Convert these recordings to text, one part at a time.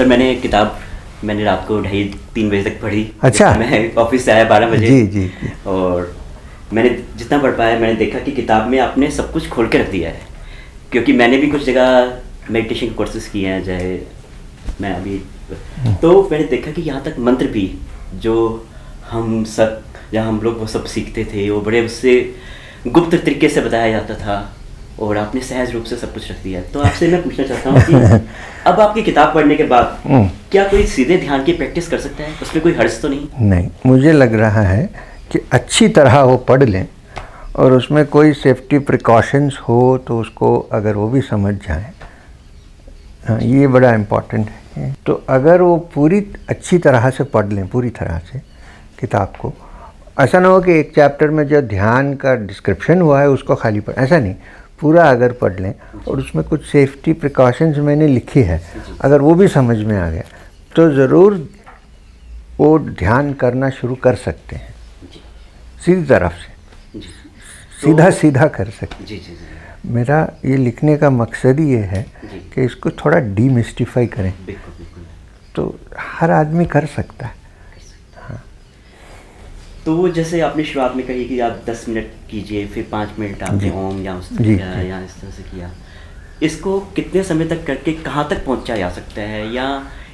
मैंने रात को 2:30-3 बजे तक पढ़ी। अच्छा। मैं ऑफिस से आया 12 बजे। जी। और मैंने जितना पढ़ पाया, मैंने देखा कि किताब में आपने सब कुछ खोल के रख दिया है। क्योंकि मैंने भी कुछ जगह मेडिटेशन के कोर्सेज किए हैं, चाहे मैं अभी, तो मैंने देखा कि यहाँ तक मंत्र भी जो जहाँ हम लोग वो सब सीखते थे, वो बड़े उससे गुप्त तरीके से बताया जाता था, और आपने सहज रूप से सब कुछ रख दिया। तो आपसे मैं पूछना चाहता हूँ कि अब आपकी किताब पढ़ने के बाद क्या कोई सीधे ध्यान की प्रैक्टिस कर सकता है? उसमें कोई हर्ज तो नहीं? नहीं, मुझे लग रहा है कि अच्छी तरह वो पढ़ लें और उसमें कोई सेफ्टी प्रिकॉशंस हो तो उसको अगर वो भी समझ जाएं, हाँ, ये बड़ा इम्पोर्टेंट है। तो अगर वो पूरी अच्छी तरह से पढ़ लें, पूरी तरह से किताब को, ऐसा ना हो कि एक चैप्टर में जो ध्यान का डिस्क्रिप्शन हुआ है उसको खाली पढ़, ऐसा नहीं, पूरा अगर पढ़ लें और उसमें कुछ सेफ्टी प्रिकॉशंस मैंने लिखी है, अगर वो भी समझ में आ गया तो ज़रूर वो ध्यान करना शुरू कर सकते हैं, सीधी तरफ से, सीधा कर सकते हैं। मेरा ये लिखने का मकसद ही ये है कि इसको थोड़ा डीमिस्टिफाई करें, तो हर आदमी कर सकता है। तो जैसे आपने शुरुआत में कही कि आप 10 मिनट कीजिए, फिर 5 मिनट आपने ओम या उस तरह या इस तरह से किया, इसको कितने समय तक करके कहाँ तक पहुँचा जा सकता है, या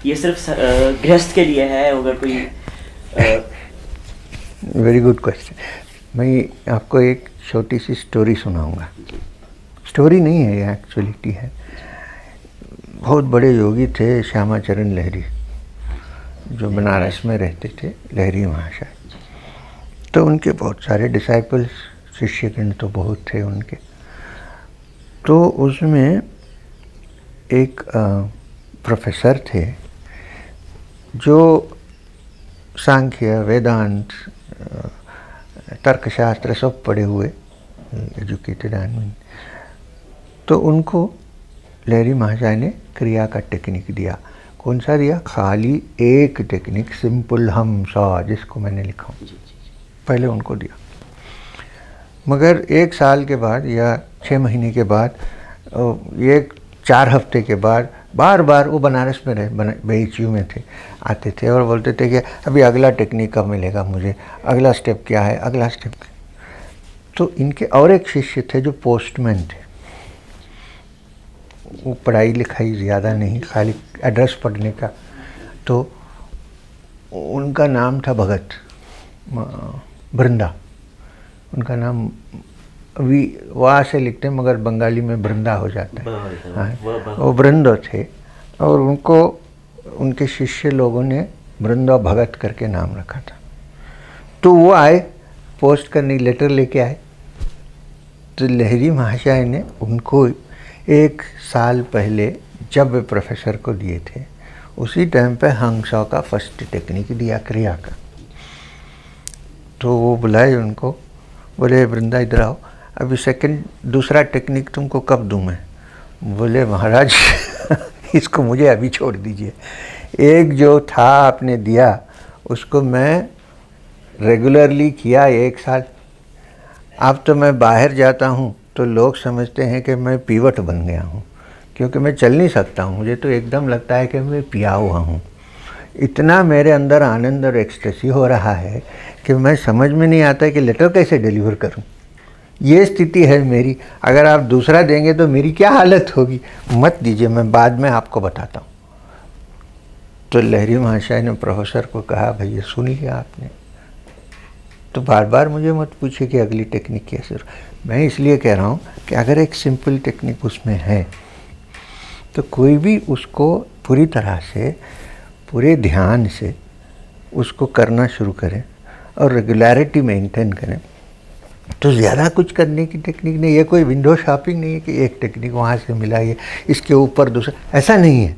ये सिर्फ गृहस्थ के लिए है? अगर कोई वेरी गुड क्वेश्चन। मैं आपको एक छोटी सी स्टोरी सुनाऊंगा। स्टोरी नहीं है, ये एक्चुअलिटी है। बहुत बड़े योगी थे श्यामाचरण लहरी, जो बनारस में रहते थे, लहरी महाशय। तो उनके बहुत सारे डिसाइपल्स, शिष्यगण तो बहुत थे उनके। तो उसमें एक प्रोफेसर थे जो सांख्य, वेदांत, तर्कशास्त्र सब पढ़े हुए, एजुकेटेड आदमी। तो उनको लहरी महाशय ने क्रिया का टेक्निक दिया। कौन सा दिया? खाली एक टेक्निक, सिंपल हम सा, जिसको मैंने लिखा हूँ, पहले उनको दिया। मगर 1 साल के बाद या 6 महीने के बाद, एक 4 हफ्ते के बाद बार बार वो बनारस में रहे, BHU में थे, आते थे और बोलते थे कि अभी अगला टेक्निक कब मिलेगा मुझे, अगला स्टेप क्या है, अगला स्टेप। तो इनके और एक शिष्य थे जो पोस्टमैन थे, वो पढ़ाई लिखाई ज़्यादा नहीं, खाली एड्रेस पढ़ने का। तो उनका नाम था भगत बृंदा। उनका नाम अभी वहाँ से लिखते हैं, मगर बंगाली में बृंदा हो जाता है। हाँ, वो बृंदो थे, और उनको उनके शिष्य लोगों ने बृंदो भगत करके नाम रखा था। तो वो आए पोस्ट करने, लेटर लेके आए। तो लहरी महाशय ने उनको 1 साल पहले जब वे प्रोफेसर को दिए थे, उसी टाइम पे हंसा का फर्स्ट टेक्निक दिया, क्रिया का। तो वो बुलाए उनको, बोले वृंदा इधर आओ, अभी दूसरा टेक्निक तुमको कब दूं मैं? बोले महाराज इसको मुझे अभी छोड़ दीजिए। एक जो था आपने दिया उसको मैं रेगुलरली किया 1 साल। अब तो मैं बाहर जाता हूँ तो लोग समझते हैं कि मैं पीवट बन गया हूँ, क्योंकि मैं चल नहीं सकता हूँ। मुझे तो एकदम लगता है कि मैं पिया हुआ हूँ। इतना मेरे अंदर आनंद और एक्सटेसी हो रहा है कि मैं समझ में नहीं आता कि लेटर कैसे डिलीवर करूं। ये स्थिति है मेरी। अगर आप दूसरा देंगे तो मेरी क्या हालत होगी। मत दीजिए, मैं बाद में आपको बताता हूँ। तो लहरी महाशय ने प्रोफेसर को कहा, भैया सुन लिया आपने, तो बार बार मुझे मत पूछिए कि अगली टेक्निक कैसे। मैं इसलिए कह रहा हूँ कि अगर एक सिंपल टेक्निक उसमें है तो कोई भी उसको पूरी तरह से, पूरे ध्यान से उसको करना शुरू करें और रेगुलरिटी मेंटेन करें, तो ज़्यादा कुछ करने की टेक्निक नहीं। ये कोई विंडो शॉपिंग नहीं है कि एक टेक्निक वहाँ से मिला, ये इसके ऊपर दूसरा, ऐसा नहीं है।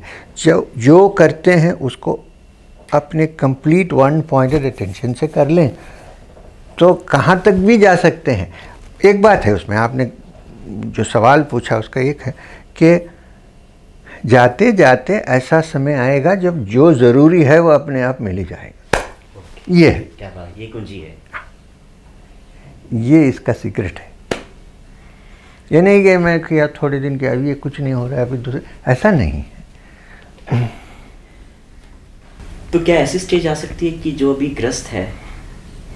जो करते हैं उसको अपने कंप्लीट वन पॉइंटेड अटेंशन से कर लें तो कहाँ तक भी जा सकते हैं। एक बात है उसमें, आपने जो सवाल पूछा उसका एक है कि जाते जाते ऐसा समय आएगा जब जो ज़रूरी है वो अपने आप मिल ही जाएगा। ये है, क्या बात, ये कुंजी है, ये इसका सीक्रेट है। ये नहीं कि मैं किया थोड़े दिन के, अभी ये कुछ नहीं हो रहा है, अभी दूसरे, ऐसा नहीं है। तो क्या ऐसी स्टेज आ सकती है कि जो अभी ग्रस्त है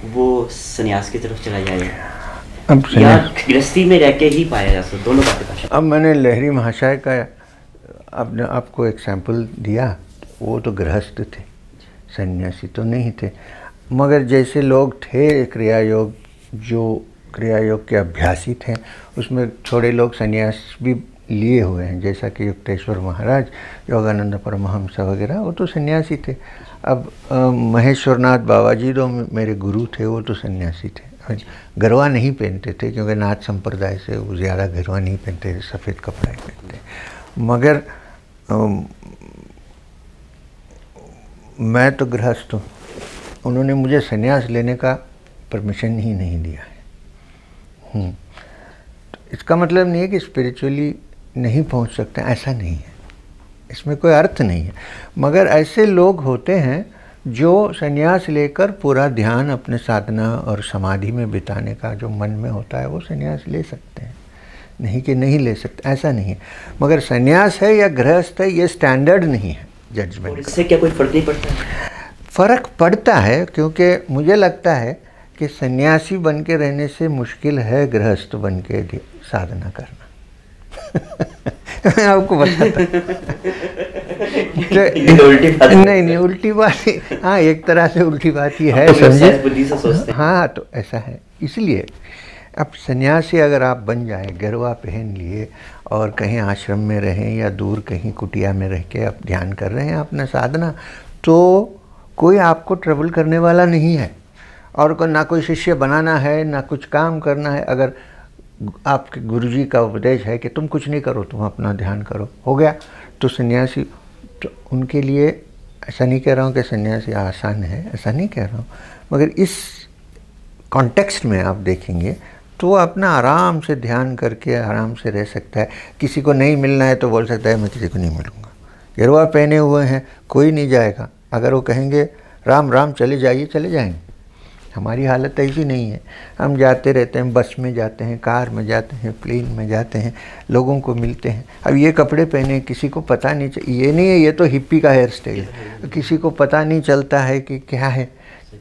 वो संन्यास की तरफ चला जाए, अब या गृहस्थी में रह के ही पाया जा सकता, दोनों बातें पा सकते? अब मैंने लहरी महाशय का आपने आपको एग्जाम्पल दिया, वो तो गृहस्थ थे, सन्यासी तो नहीं थे। मगर जैसे लोग थे क्रिया योग, जो क्रिया योग के अभ्यासी थे, उसमें थोड़े लोग सन्यास भी लिए हुए हैं, जैसा कि युक्तेश्वर महाराज, योगानंद परमहंस वगैरह, वो तो सन्यासी थे। अब महेश्वरनाथ बाबा जी जो मेरे गुरु थे, वो तो सन्यासी थे, गरवा नहीं पहनते थे, क्योंकि नाथ संप्रदाय से वो ज़्यादा गरवा नहीं पहनते थे, सफ़ेद कपड़ा ही पहनते। मगर मैं तो गृहस्थ हूँ, उन्होंने मुझे सन्यास लेने का परमिशन ही नहीं दिया है। तो इसका मतलब नहीं है कि स्पिरिचुअली नहीं पहुंच सकते, ऐसा नहीं है, इसमें कोई अर्थ नहीं है। मगर ऐसे लोग होते हैं जो सन्यास लेकर पूरा ध्यान अपने साधना और समाधि में बिताने का जो मन में होता है, वो सन्यास ले सकते हैं, नहीं कि नहीं ले सकते, ऐसा नहीं है। मगर सन्यास है या गृहस्थ है, ये स्टैंडर्ड नहीं है जजमेंट। इससे क्या कोई फर्क नहीं पड़ता है? फ़र्क पड़ता है, क्योंकि मुझे लगता है कि सन्यासी बन के रहने से मुश्किल है गृहस्थ बन के साधना करना। मैं आपको बताता नहीं उल्टी बात, हाँ एक तरह से उल्टी बात ही है, समझे। हाँ तो ऐसा है, इसलिए अब सन्यासी अगर आप बन जाए, गरवा पहन लिए और कहीं आश्रम में रहें या दूर कहीं कुटिया में रह के आप ध्यान कर रहे हैं अपना साधना, तो कोई आपको ट्रबल करने वाला नहीं है, और ना कोई शिष्य बनाना है, ना कुछ काम करना है। अगर आपके गुरुजी का उपदेश है कि तुम कुछ नहीं करो, तुम अपना ध्यान करो, हो गया, तो सन्यासी, तो उनके लिए, ऐसा नहीं कह रहा हूँ कि सन्यासी आसान है, ऐसा नहीं कह रहा हूँ, मगर इस कॉन्टेक्स्ट में आप देखेंगे तो वो अपना आराम से ध्यान करके आराम से रह सकता है। किसी को नहीं मिलना है तो बोल सकता है मैं किसी को नहीं मिलूँगा, गिरवा पहने हुए हैं, कोई नहीं जाएगा। अगर वो कहेंगे राम राम चले जाइए, चले जाएंगे। हमारी हालत ऐसी नहीं है, हम जाते रहते हैं, बस में जाते हैं, कार में जाते हैं, प्लेन में जाते हैं, लोगों को मिलते हैं। अब ये कपड़े पहने, किसी को पता नहीं, ये नहीं है, ये तो हिप्पी का हेयर स्टाइल, किसी को पता नहीं चलता है कि क्या है।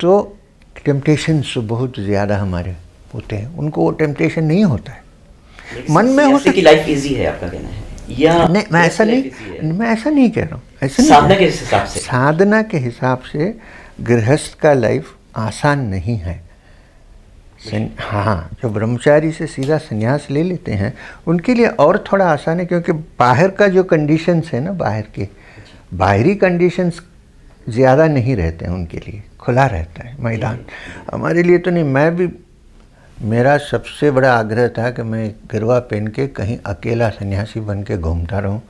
तो टेम्पटेशंस बहुत ज़्यादा हमारे होते हैं, उनको वो टेम्पटेशन नहीं होता है, मन में हो सकती। लाइफ इजी है आपका कहना है, या नहीं, मैं ऐसा नहीं कह रहा हूँ, ऐसा नहीं। साधना के हिसाब से, साधना के हिसाब से गृहस्थ का लाइफ आसान नहीं है। हाँ, जो ब्रह्मचारी से सीधा संन्यास ले लेते हैं उनके लिए और थोड़ा आसान है, क्योंकि बाहर का जो कंडीशंस है ना, बाहरी कंडीशंस ज़्यादा नहीं रहते हैं उनके लिए, खुला रहता है मैदान। हमारे लिए तो नहीं। मैं भी, मेरा सबसे बड़ा आग्रह था कि मैं गिरवा पहन के कहीं अकेला सन्यासी बन के घूमता रहूं।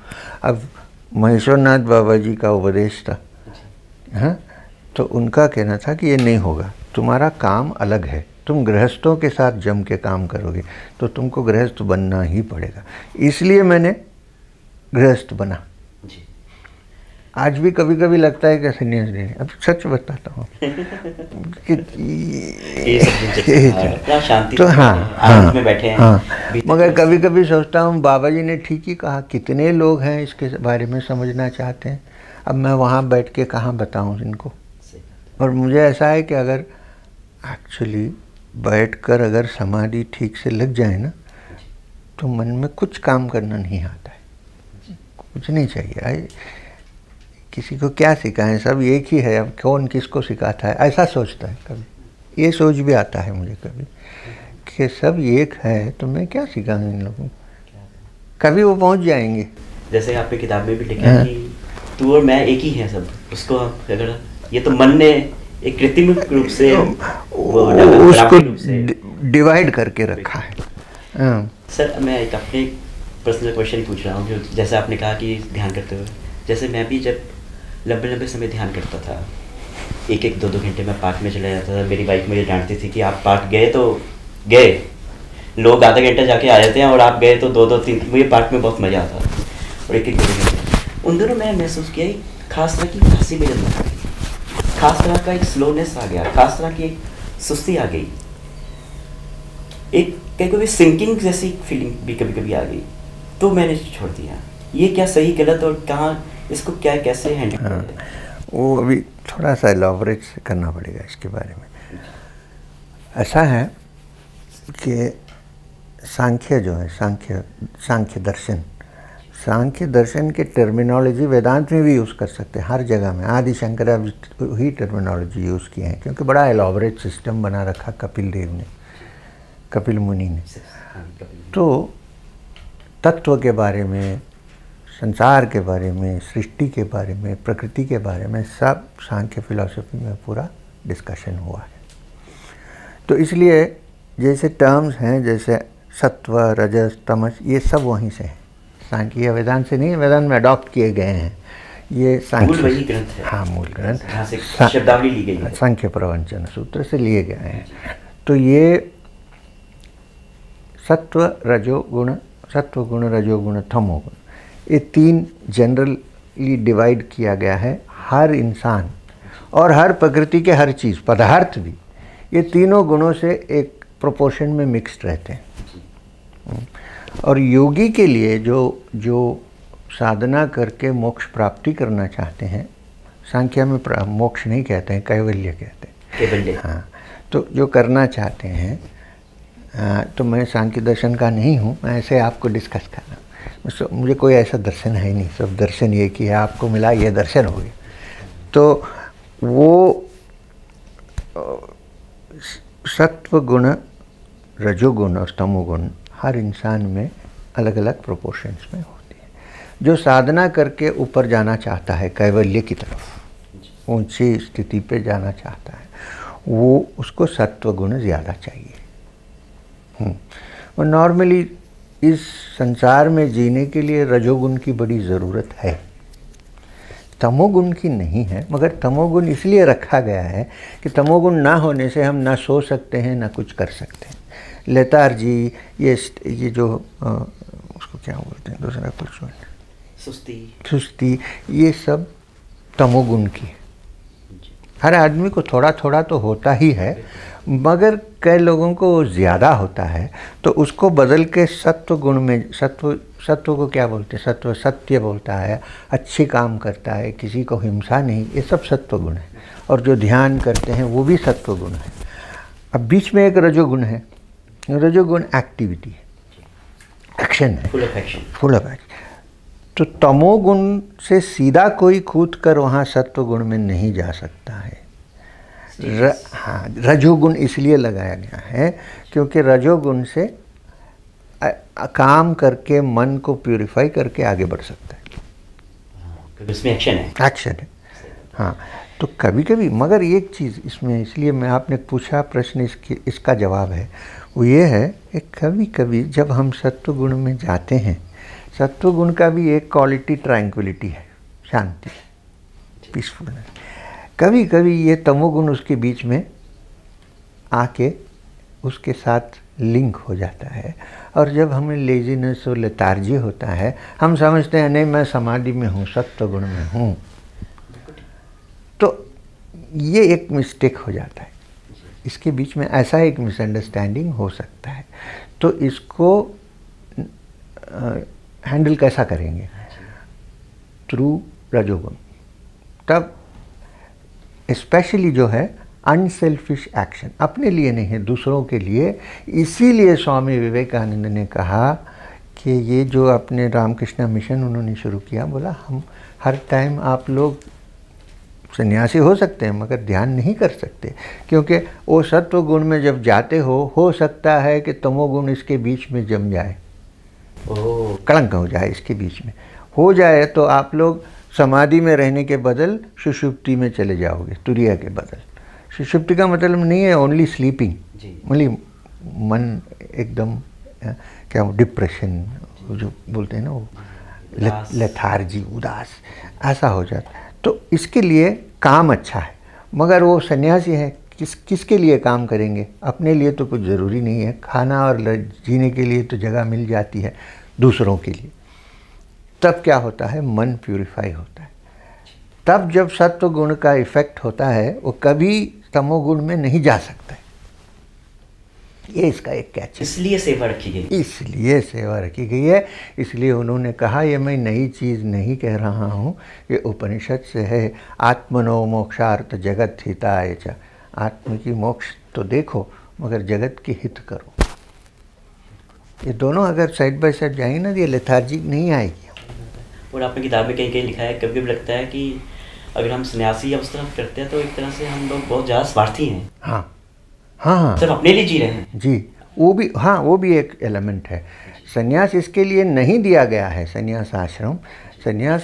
अब महेश्वरनाथ बाबा जी का उपदेश था, हाँ, तो उनका कहना था कि ये नहीं होगा, तुम्हारा काम अलग है, तुम गृहस्थों के साथ जम के काम करोगे तो तुमको गृहस्थ बनना ही पड़ेगा। इसलिए मैंने गृहस्थ बना। आज भी कभी कभी लगता है कि संन्यास लेने, अब सच बताता हूँ तो हाँ में बैठे हैं। हाँ, मगर कभी कभी सोचता हूँ बाबा जी ने ठीक ही कहा, कितने लोग हैं इसके बारे में समझना चाहते हैं, अब मैं वहाँ बैठ के कहाँ बताऊँ इनको। और मुझे ऐसा है कि अगर एक्चुअली बैठकर अगर समाधि ठीक से लग जाए ना, तो मन में कुछ काम करना नहीं आता है, कुछ नहीं चाहिए। किसी को क्या सिखाएं, सब एक ही है, अब कौन किसको सिखाता है, ऐसा सोचता है। कभी ये सोच भी आता है मुझे कभी कि सब एक है तो मैं क्या सिखाऊं इन लोगों को, कभी वो पहुंच जाएंगे। जैसे आपने किताब में भी लिखा है कि तू और मैं एक ही हैं सब, उसको अगर ये तो मन ने एक कृत्रिम रूप से उसको डिवाइड करके रखा है। सर मैं एक अपने पर्सनल क्वेश्चन पूछ रहा हूँ, जो जैसे आपने कहा कि ध्यान करते हुए, जैसे मैं भी जब लंबे समय ध्यान करता था, 1-2 घंटे में पार्क में चला जाता था, मेरी वाइफ मुझे डांटती थी कि आप पार्क गए तो गए, लोग आधा घंटा जाके आ जाते हैं और आप गए तो 2-3। मुझे पार्क में बहुत मज़ा आता और 1-2 घंटे उन दोनों मैं महसूस किया खास तरह की हंसी में जन्म आ गई, खास तरह का एक स्लोनेस आ गया, खास तरह की एक सुस्ती आ गई, एक कभी सिंकिंग जैसी फीलिंग भी कभी कभी आ गई। तो मैंने छोड़ दिया। ये क्या सही गलत और कहाँ इसको क्या कैसे हैंडल करें? वो अभी थोड़ा सा एलॉबरेट करना पड़ेगा इसके बारे में। ऐसा है कि सांख्य जो है, सांख्य दर्शन के टर्मिनोलॉजी वेदांत में भी यूज़ कर सकते हैं, हर जगह में। आदि शंकरा ही टर्मिनोलॉजी यूज़ किए हैं, क्योंकि बड़ा एलॉबरेट सिस्टम बना रखा कपिल मुनि ने। तो तत्व के बारे में, संसार के बारे में, सृष्टि के बारे में, प्रकृति के बारे में सब सांख्य फिलॉसफी में पूरा डिस्कशन हुआ है। तो इसलिए जैसे टर्म्स हैं, जैसे सत्व, रजस, तमस, ये सब वहीं से हैं, सांख्य वेदांत से नहीं, वेदांत में अडॉप्ट किए गए हैं। ये सांख्य वही ग्रंथ है। हाँ, मूल ग्रंथ, शब्दावली ली गई है, सांख्य प्रवंचन सूत्र से लिए गए हैं। तो ये सत्व गुण, रजोगुण, तमोगुण, ये 3 जनरली डिवाइड किया गया है। हर इंसान और हर प्रकृति के हर चीज़, पदार्थ भी, ये तीनों गुणों से एक प्रोपोर्शन में मिक्स्ड रहते हैं। और योगी के लिए जो साधना करके मोक्ष प्राप्ति करना चाहते हैं, सांख्य में मोक्ष नहीं कहते हैं, कैवल्य कहते हैं। कैवल्य, हाँ। तो जो करना चाहते हैं, तो मैं सांख्य दर्शन का नहीं हूँ, मैं ऐसे आपको डिस्कस कर रहा हूँ। मुझे कोई ऐसा दर्शन है ही नहीं, सब दर्शन ये कि आपको मिला, ये दर्शन हो गया। तो वो सत्व गुण, रजोगुण और तमोगुण हर इंसान में अलग अलग प्रोपोर्शंस में होती है। जो साधना करके ऊपर जाना चाहता है, कैवल्य की तरफ, ऊंची स्थिति पे जाना चाहता है, वो उसको सत्व गुण ज़्यादा चाहिए। और नॉर्मली इस संसार में जीने के लिए रजोगुण की बड़ी ज़रूरत है, तमोगुण की नहीं है। मगर तमोगुण इसलिए रखा गया है कि तमोगुण ना होने से हम ना सो सकते हैं, ना कुछ कर सकते हैं। लेथार्जी, ये जो उसको क्या बोलते हैं, दूसरा कुछ, सुस्ती, ये सब तमोगुण की है। हर आदमी को थोड़ा थोड़ा तो होता ही है, मगर कई लोगों को ज़्यादा होता है। तो उसको बदल के सत्व गुण में, सत्व को क्या बोलते हैं, सत्व सत्य बोलता है, अच्छे काम करता है, किसी को हिंसा नहीं, ये सब सत्व गुण है। और जो ध्यान करते हैं वो भी सत्व गुण है। अब बीच में एक रजोगुण है। रजोगुण एक्टिविटी है, एक्शन है, फुल ऑफ एक्शन। तो तमोगुण से सीधा कोई कूद कर वहाँ सत्व गुण में नहीं जा सकता है। हाँ, रजोगुण इसलिए लगाया गया है क्योंकि रजोगुण से काम करके मन को प्यूरिफाई करके आगे बढ़ सकता है। इसमें एक्शन है। हाँ, तो कभी कभी, मगर एक चीज़ इसमें, इसलिए मैं आपने पूछा प्रश्न, इसका जवाब है वो ये है कि कभी कभी जब हम सत्व गुण में जाते हैं, सत्व गुण का भी एक क्वालिटी ट्रैंक्विलिटी है, शांति, पीसफुलनेस। कभी कभी ये तमोगुण उसके बीच में आके उसके साथ लिंक हो जाता है, और जब हमें लेजीनेस और लेथार्जी होता है, हम समझते हैं नहीं मैं समाधि में हूँ, सत्व गुण में हूँ। तो ये एक मिस्टेक हो जाता है, इसके बीच में ऐसा एक मिसअंडरस्टैंडिंग हो सकता है। तो इसको हैंडल कैसा करेंगे? थ्रू रजोगुण। तब स्पेशली जो है अनसेल्फिश एक्शन, अपने लिए नहीं है, दूसरों के लिए। इसीलिए स्वामी विवेकानंद ने कहा कि ये जो अपने रामकृष्ण मिशन उन्होंने शुरू किया, बोला हम हर टाइम, आप लोग सन्यासी हो सकते हैं मगर ध्यान नहीं कर सकते, क्योंकि वो सत्व गुण में जब जाते हो सकता है कि तमोगुण इसके बीच में जम जाए, कलंक हो जाए, इसके बीच में हो जाए, तो आप लोग समाधि में रहने के बदल सुषुप्ति में चले जाओगे, तुरिया के बदल। सुषुप्ति का मतलब नहीं है ओनली स्लीपिंग, मतलब मन एकदम क्या डिप्रेशन जो बोलते हैं ना, वो लेथार्जी, उदास, ऐसा हो जाता है। तो इसके लिए काम अच्छा है, मगर वो सन्यासी है, किसके लिए काम करेंगे? अपने लिए तो कुछ ज़रूरी नहीं है, खाना और जीने के लिए तो जगह मिल जाती है, दूसरों के लिए। तब क्या होता है? मन प्यूरिफाई होता है। तब जब सत्व गुण का इफेक्ट होता है, वो कभी तमोगुण में नहीं जा सकता है। ये इसका एक कैच है। इसलिए सेवा रखी गई। इसलिए सेवा रखी गई है। इसलिए उन्होंने कहा ये मैं नई चीज़ नहीं कह रहा हूँ, ये उपनिषद से है। आत्मनो मोक्षार्थ जगत हिताय च। आत्म की मोक्ष तो देखो मगर जगत की हित करो। ये दोनों अगर साइड बाय साइड जाएंगे ना, ये लेथार्जिक नहीं आएगी। और आपने किताब में कहीं कहीं लिखा है, कभी कभी लगता है कि अगर हम सन्यासी या उस तरफ करते हैं तो एक तरह से हम लोग बहुत ज़्यादा स्वार्थी हैं। हाँ हाँ हाँ, सिर्फ अपने लिए जी रहे हैं जी। वो भी, हाँ, वो भी एक एलिमेंट है। संन्यास इसके लिए नहीं दिया गया है। संन्यास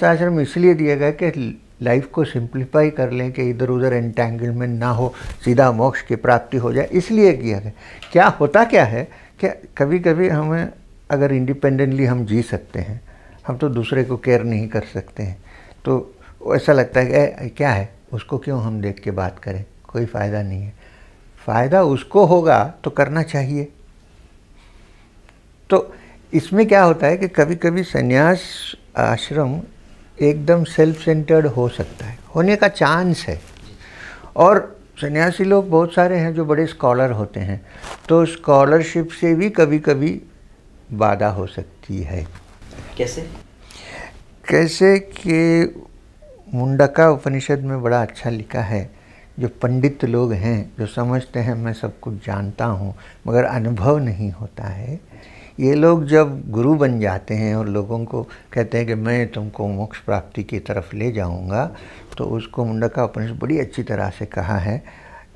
आश्रम इसलिए दिया गया कि लाइफ को सिंप्लीफाई कर लें, कि इधर उधर एंटेंगलमेंट ना हो, सीधा मोक्ष की प्राप्ति हो जाए, इसलिए किया गया। क्या होता क्या है कि कभी कभी हमें अगर इंडिपेंडेंटली हम जी सकते हैं, हम तो दूसरे को केयर नहीं कर सकते हैं, तो ऐसा लगता है कि क्या है, उसको क्यों हम देख के बात करें, कोई फ़ायदा नहीं है। फ़ायदा उसको होगा तो करना चाहिए। तो इसमें क्या होता है कि कभी कभी संन्यास आश्रम एकदम सेल्फ सेंटर्ड हो सकता है, होने का चांस है। और सन्यासी लोग बहुत सारे हैं जो बड़े स्कॉलर होते हैं, तो स्कॉलरशिप से भी कभी कभी बाधा हो सकती है। कैसे? कैसे कि मुंडका उपनिषद में बड़ा अच्छा लिखा है, जो पंडित लोग हैं, जो समझते हैं मैं सब कुछ जानता हूँ मगर अनुभव नहीं होता है, ये लोग जब गुरु बन जाते हैं और लोगों को कहते हैं कि मैं तुमको मोक्ष प्राप्ति की तरफ ले जाऊंगा, तो उसको मुंडका उपनिषद बड़ी अच्छी तरह से कहा है,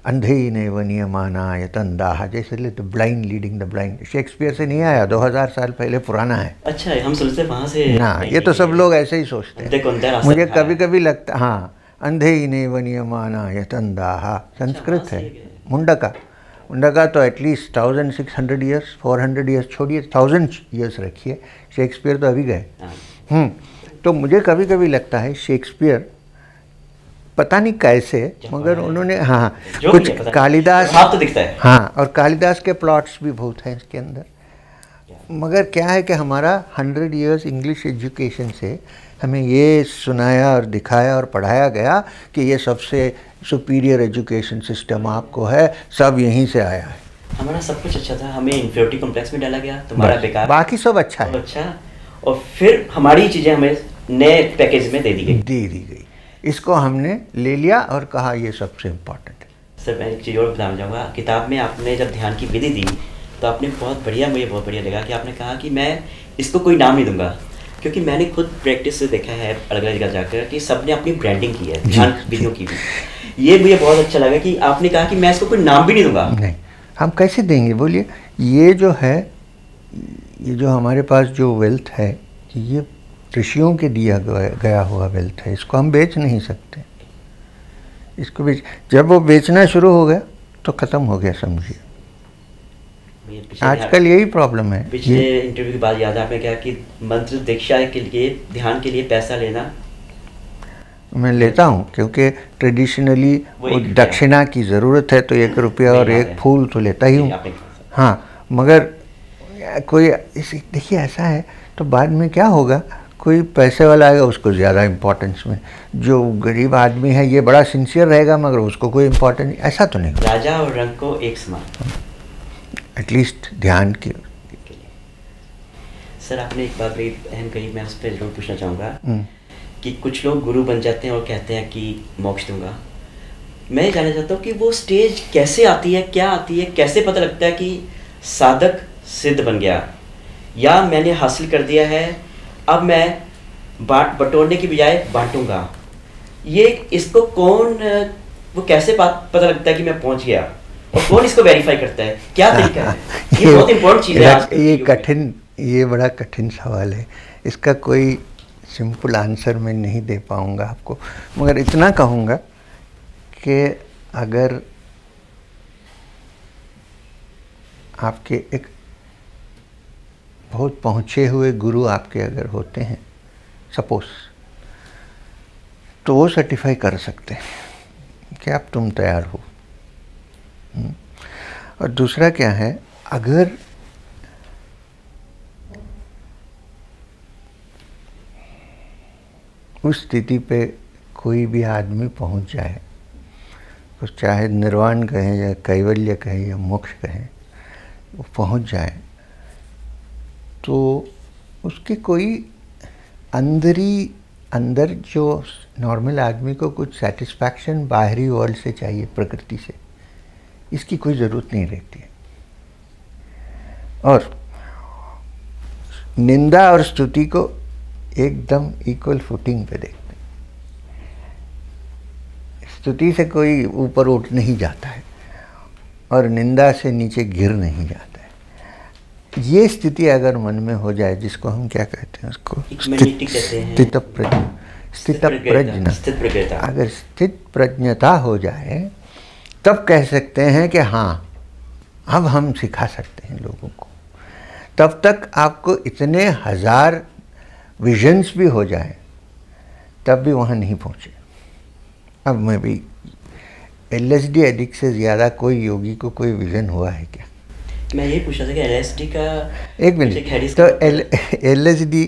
अंधेनैव नियमाना यतन्दाः, जैसे the blind leading the blind. Shakespeare से नहीं आया, 2000 साल पहले पुराना है। अच्छा, हम सोचते वहाँ से ना, ये तो सब लोग ऐसे ही सोचते हैं। मुझे कभी कभी लगता, हाँ, अंधेनैव नियमाना यतन्दाः संस्कृत है। मुंडका तो एटलीस्ट 1600 ईयर्स, 400 ईयर्स छोड़िए, 1000 ईयर्स रखिए। शेक्सपियर तो अभी गए। तो मुझे कभी कभी लगता है शेक्सपियर पता नहीं कैसे, मगर उन्होंने, हाँ, कुछ कालिदास, तो दिखता है, हाँ, और कालिदास के प्लॉट्स भी बहुत हैं इसके अंदर। मगर क्या है कि हमारा 100 ईयर्स इंग्लिश एजुकेशन से हमें ये सुनाया और दिखाया और पढ़ाया गया कि ये सबसे सुपीरियर एजुकेशन सिस्टम आपको है, सब यहीं से आया है। हमारा सब कुछ अच्छा था, हमें इन्फीरियरिटी कॉम्प्लेक्स में डाला गया, तुम्हारा बेकार, बाकी सब अच्छा है। अच्छा, और फिर हमारी चीज़ें हमें नए पैकेज में दे दी गई। इसको हमने ले लिया और कहा ये सबसे इम्पोर्टेंट है। सर, मैं एक चीज़ और बताना चाहूँगा। किताब में आपने जब ध्यान की विधि दी तो आपने मुझे बहुत बढ़िया लगा कि आपने कहा कि मैं इसको कोई नाम नहीं दूंगा, क्योंकि मैंने खुद प्रैक्टिस से देखा है अलग अलग जगह जाकर कि सबने अपनी ब्रांडिंग की है ध्यान विधियों की भी। ये मुझे बहुत अच्छा लगा कि आपने कहा कि मैं इसको कोई नाम भी नहीं दूंगा। नहीं, हम कैसे देंगे बोलिए? ये जो है, ये जो हमारे पास जो वेल्थ है, ये ऋषियों के दिया गया हुआ वेल्थ है, इसको हम बेच नहीं सकते। इसको जब वो बेचना शुरू हो गया तो ख़त्म हो गया, समझिए। आजकल यही प्रॉब्लम है। पिछले इंटरव्यू के बाद याद है आपने कहा कि मंत्र दीक्षा के लिए, ध्यान के लिए पैसा लेना मैं लेता हूँ, क्योंकि ट्रेडिशनली वो दक्षिणा की ज़रूरत है, तो 1 रुपया और 1 फूल तो लेता ही हूँ। हाँ, मगर कोई देखिए ऐसा है तो बाद में क्या होगा, कोई पैसे वाला आएगा उसको ज़्यादा इम्पोर्टेंस में, जो गरीब आदमी है ये बड़ा सिंसियर रहेगा मगर उसको कोई इम्पोर्टेंस नहीं, ऐसा तो नहीं। राजा और रंग को एक समान, एटलीस्ट ध्यान के लिए। सर, आपने एक बात बड़ी अहम कही, मैं उस पर जरूर पूछना चाहूँगा कि कुछ लोग गुरु बन जाते हैं और कहते हैं कि मोक्ष दूंगा। मैं ये जानना चाहता हूँ कि वो स्टेज कैसे आती है, क्या आती है, कैसे पता लगता है कि साधक सिद्ध बन गया या मैंने हासिल कर दिया है, अब मैं बटोरने की बजाय बांटूंगा। ये इसको कौन, वो कैसे पता लगता है कि मैं पहुंच गया, और कौन इसको वेरीफाई करता है, क्या तरीका है? ये बहुत इंपॉर्टेंट चीज़ है। ये बड़ा कठिन सवाल है, इसका कोई सिंपल आंसर मैं नहीं दे पाऊंगा आपको, मगर इतना कहूँगा कि अगर आपके एक बहुत पहुँचे हुए गुरु आपके अगर होते हैं सपोज, तो वो सर्टिफाई कर सकते हैं कि अब तुम तैयार हो। और दूसरा क्या है, अगर उस स्थिति पे कोई भी आदमी पहुंच जाए, तो चाहे निर्वाण कहें या कैवल्य कहें या मोक्ष कहें, वो पहुंच जाए तो उसके कोई अंदर जो नॉर्मल आदमी को कुछ सेटिस्फैक्शन बाहरी वर्ल्ड से चाहिए, प्रकृति से, इसकी कोई ज़रूरत नहीं रहती है। और निंदा और स्तुति को एकदम इक्वल फुटिंग पे देखते हैं। स्तुति से कोई ऊपर उठ नहीं जाता है और निंदा से नीचे गिर नहीं जाता है। ये स्थिति अगर मन में हो जाए, जिसको हम क्या कहते हैं, उसको स्थितप्रज्ञता, अगर स्थित प्रज्ञता हो जाए तब कह सकते हैं कि हाँ अब हम सिखा सकते हैं लोगों को। तब तक आपको इतने हजार विजन्स भी हो जाए तब भी वहाँ नहीं पहुँचे। अब मैं भी LSD एडिक्ट से ज़्यादा कोई योगी को कोई विजन हुआ है क्या? मैं ये पूछ रहा था कि LSD का एक मिनट, तो LSD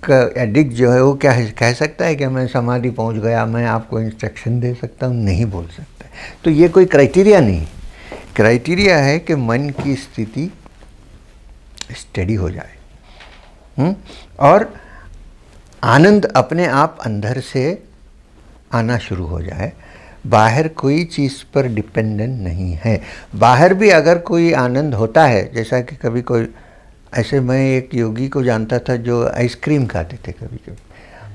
का एडिक्ट जो है वो क्या कह सकता है कि मैं समाधि पहुंच गया, मैं आपको इंस्ट्रक्शन दे सकता हूँ? नहीं बोल सकता। तो ये कोई क्राइटेरिया नहीं, क्राइटेरिया है कि मन की स्थिति स्टडी हो जाए और आनंद अपने आप अंदर से आना शुरू हो जाए। बाहर कोई चीज़ पर डिपेंडेंट नहीं है। बाहर भी अगर कोई आनंद होता है, जैसा कि कभी कोई ऐसे, मैं एक योगी को जानता था जो आइसक्रीम खाते थे कभी कभी,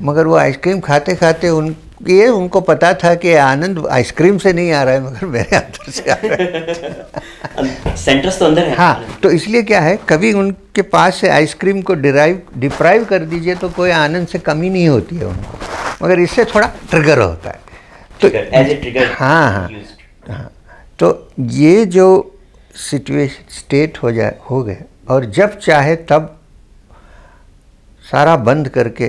मगर वो आइसक्रीम खाते खाते उनको पता था कि आनंद आइसक्रीम से नहीं आ रहा है मगर मेरे अंदर से आ रहा है। सेंटर्स तो अंदर है। हाँ, तो इसलिए क्या है, कभी उनके पास से आइसक्रीम को डिप्राइव कर दीजिए तो कोई आनंद से कमी नहीं होती है उनको, मगर इससे थोड़ा ट्रिगर होता है। तो एज ए ट्रिगर, हाँ, तो ये जो सिचुएशन स्टेट हो गए और जब चाहे तब सारा बंद करके,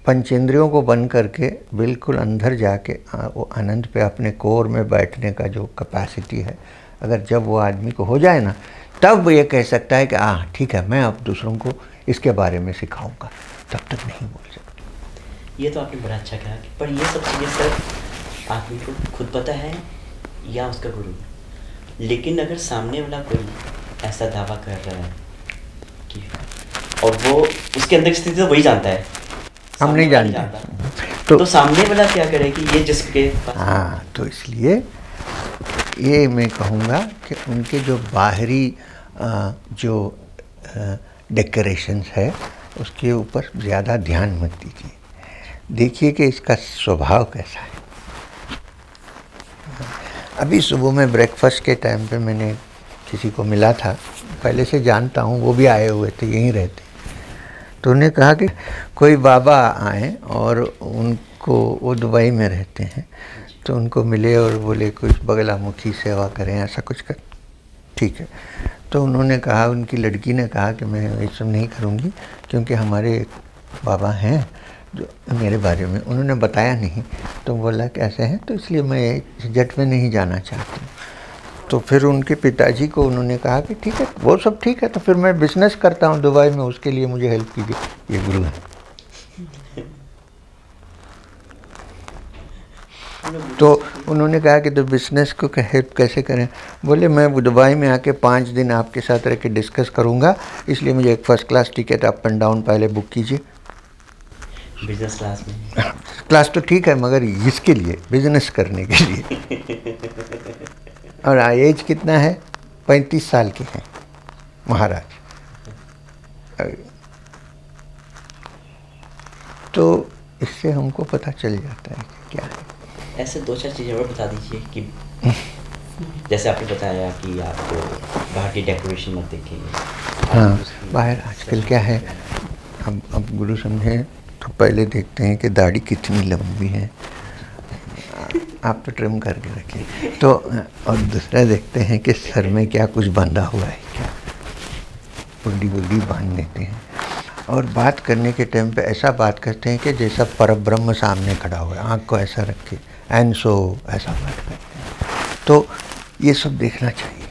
पंचेंद्रियों को बंद करके बिल्कुल अंदर जाके वो आनंद पे अपने कोर में बैठने का जो कैपेसिटी है, अगर जब वो आदमी को हो जाए ना, तब वो ये कह सकता है कि हाँ ठीक है, मैं अब दूसरों को इसके बारे में सिखाऊंगा। तब तक नहीं बोल सकता। ये तो आपने बड़ा अच्छा कहा कि पर ये सब चीज़ें सिर्फ आदमी को खुद पता है या उसका गुरु। लेकिन अगर सामने वाला कोई ऐसा दावा कर रहा है कि, और वो उसके अंदर की स्थिति तो वही जानता है, हम नहीं जानते, तो सामने वाला क्या करे कि ये जिसके पास। हाँ, तो इसलिए ये मैं कहूँगा कि उनके जो बाहरी जो डेकोरेशंस है उसके ऊपर ज़्यादा ध्यान मत दीजिए। देखिए कि इसका स्वभाव कैसा है। अभी सुबह में ब्रेकफास्ट के टाइम पे मैंने किसी को मिला था, पहले से जानता हूँ, वो भी आए हुए थे, यहीं रहते। तो उन्हें कहा कि कोई बाबा आए और उनको, वो दुबई में रहते हैं, तो उनको मिले और बोले कुछ बगलामुखी सेवा करें, ऐसा कुछ कर। ठीक है, तो उन्होंने कहा, उनकी लड़की ने कहा कि मैं ये सब नहीं करूँगी क्योंकि हमारे एक बाबा हैं जो मेरे बारे में उन्होंने बताया नहीं। तो बोला कैसे हैं, तो इसलिए मैं झंझट में नहीं जाना चाहती हूँ। तो फिर उनके पिताजी को उन्होंने कहा कि ठीक है, वो सब ठीक है, तो फिर मैं बिज़नेस करता हूँ दुबई में, उसके लिए मुझे हेल्प कीजिए। ये गुरु है। तो उन्होंने कहा कि तो बिज़नेस को हेल्प कैसे करें? बोले मैं दुबई में आके 5 दिन आपके साथ रह के डिस्कस करूँगा, इसलिए मुझे एक first class ticket up and down पहले बुक कीजिए। बिजनेस क्लास में? क्लास तो ठीक है, मगर इसके लिए, बिजनेस करने के लिए। और एज कितना है? 35 साल के हैं महाराज। तो इससे हमको पता चल जाता है कि क्या है। ऐसे 2-4 चीज़ें और बता दीजिए कि जैसे आपने बताया कि आपको बाहर की डेकोरेशन मत देखेंगे। हाँ, बाहर आजकल क्या है, अब गुरु समझे तो पहले देखते हैं कि दाढ़ी कितनी लंबी है, आप तो ट्रिम करके रखिए। तो और दूसरा देखते हैं कि सर में क्या कुछ बंधा हुआ है क्या, बुड्डी बांध देते हैं। और बात करने के टाइम पे ऐसा बात करते हैं कि जैसा परब्रह्म सामने खड़ा हुआ है, आँख को ऐसा रखे एंड सो ऐसा बात करते हैं। तो ये सब देखना चाहिए,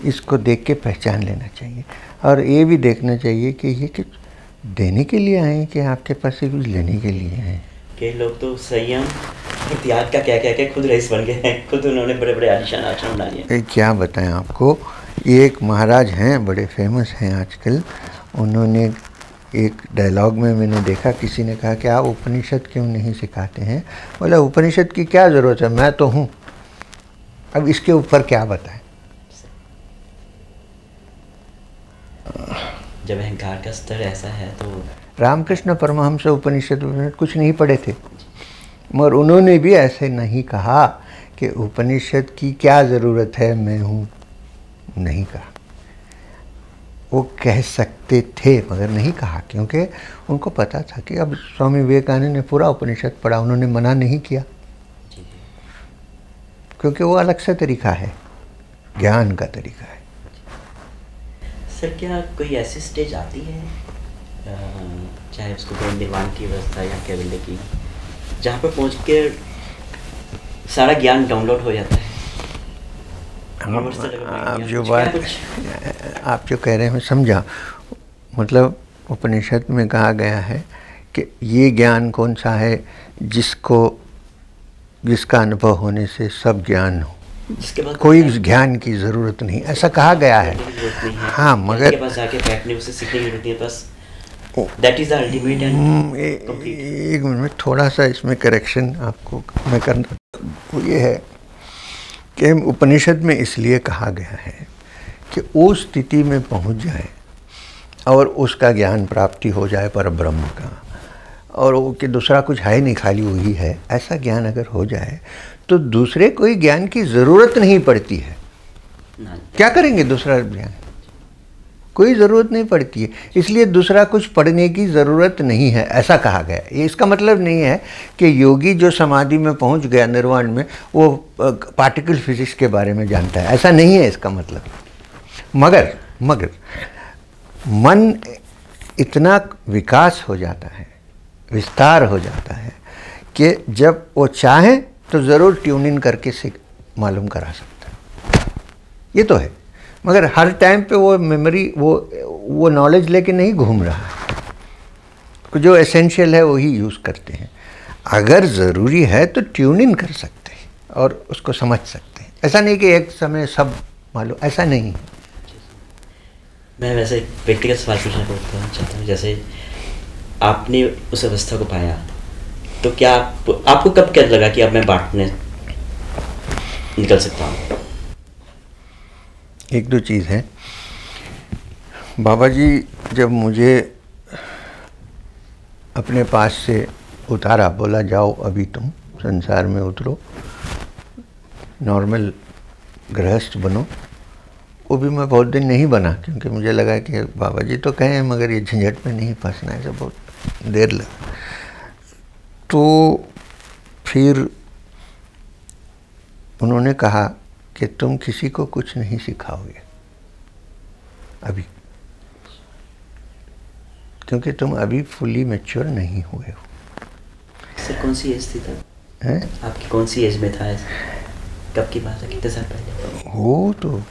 इसको देख के पहचान लेना चाहिए। और ये भी देखना चाहिए कि ये कुछ देने के लिए आए हैं कि आपके पास से कुछ लेने के लिए हैं। कई लोग तो संयम त्याग का क्या क्या क्या खुद रईस बन गए हैं, खुद उन्होंने बड़े बड़े आलीशान आश्रम बना लिए। क्या बताएं आपको, ये एक महाराज हैं, बड़े फेमस हैं आजकल। उन्होंने एक डायलॉग में मैंने देखा, किसी ने कहा कि आप उपनिषद क्यों नहीं सिखाते हैं? बोला उपनिषद की क्या ज़रूरत है, मैं तो हूँ। अब इसके ऊपर क्या बताएं? जब अहंकार का स्तर ऐसा है तो रामकृष्ण परमहंस उपनिषद में कुछ नहीं पढ़े थे, मगर उन्होंने भी ऐसे नहीं कहा कि उपनिषद की क्या ज़रूरत है, मैं हूँ, नहीं कहा। वो कह सकते थे मगर नहीं कहा, क्योंकि उनको पता था कि अब स्वामी विवेकानंद ने पूरा उपनिषद पढ़ा, उन्होंने मना नहीं किया, क्योंकि वो अलग सा तरीका है, ज्ञान का तरीका है। सर क्या कोई ऐसी स्टेज आती है, चाहे उसको कोई निर्वाण की अवस्था या कैवल्य की, जहाँ पर पहुँच के सारा ज्ञान डाउनलोड हो जाता है? आप जो कह रहे हैं मैं समझा। मतलब उपनिषद में कहा गया है कि ये ज्ञान कौन सा है जिसका अनुभव होने से सब ज्ञान हो, जिसके बाद कोई ज्ञान की ज़रूरत नहीं, ऐसा कहा गया है। हाँ, मगर पास जाके बैठने उसे सीखने की जरूरत है, बस that is the ultimate and complete. एक मिनट में थोड़ा सा इसमें करेक्शन आपको मैं करना, वो ये है कि उपनिषद में इसलिए कहा गया है कि उस स्थिति में पहुंच जाए और उसका ज्ञान प्राप्ति हो जाए पर ब्रह्म का, और वो कि दूसरा कुछ है नहीं, खाली वही है, ऐसा ज्ञान अगर हो जाए तो दूसरे कोई ज्ञान की ज़रूरत नहीं पड़ती है। क्या करेंगे दूसरा ज्ञान, कोई ज़रूरत नहीं पड़ती है, इसलिए दूसरा कुछ पढ़ने की ज़रूरत नहीं है, ऐसा कहा गया। ये इसका मतलब नहीं है कि योगी जो समाधि में पहुंच गया निर्वाण में, वो पार्टिकल फिजिक्स के बारे में जानता है, ऐसा नहीं है इसका मतलब। मगर मन इतना विकास हो जाता है, विस्तार हो जाता है कि जब वो चाहे तो ज़रूर ट्यून इन करके से मालूम करा सकता है, ये तो है। मगर हर टाइम पे वो मेमोरी, वो नॉलेज लेके नहीं घूम रहा है, जो एसेंशियल है वही यूज़ करते हैं। अगर ज़रूरी है तो ट्यून इन कर सकते हैं और उसको समझ सकते हैं, ऐसा नहीं कि एक समय सब मालूम, ऐसा नहीं है। मैं वैसे एक व्यक्तिगत सवाल पूछना चाहता हूँ, जैसे आपने उस अवस्था को पाया तो क्या आपको कब क्या लगा कि अब मैं बांटने निकल सकता हूँ? एक दो चीज़ है। बाबा जी जब मुझे अपने पास से उतारा, बोला जाओ अभी तुम संसार में उतरो, नॉर्मल गृहस्थ बनो, वो भी मैं बहुत दिन नहीं बना, क्योंकि मुझे लगा कि बाबा जी तो कहें मगर ये झंझट में नहीं फंसना है, तो बहुत देर लगा। तो फिर उन्होंने कहा कि तुम किसी को कुछ नहीं सिखाओगे अभी, क्योंकि तुम अभी फुली मैच्योर नहीं हुए हो। सर कौन सी एज थी तब? हैं? आपकी कौन सी एज में था? कब की बात है, कितने साल पहले? हो तो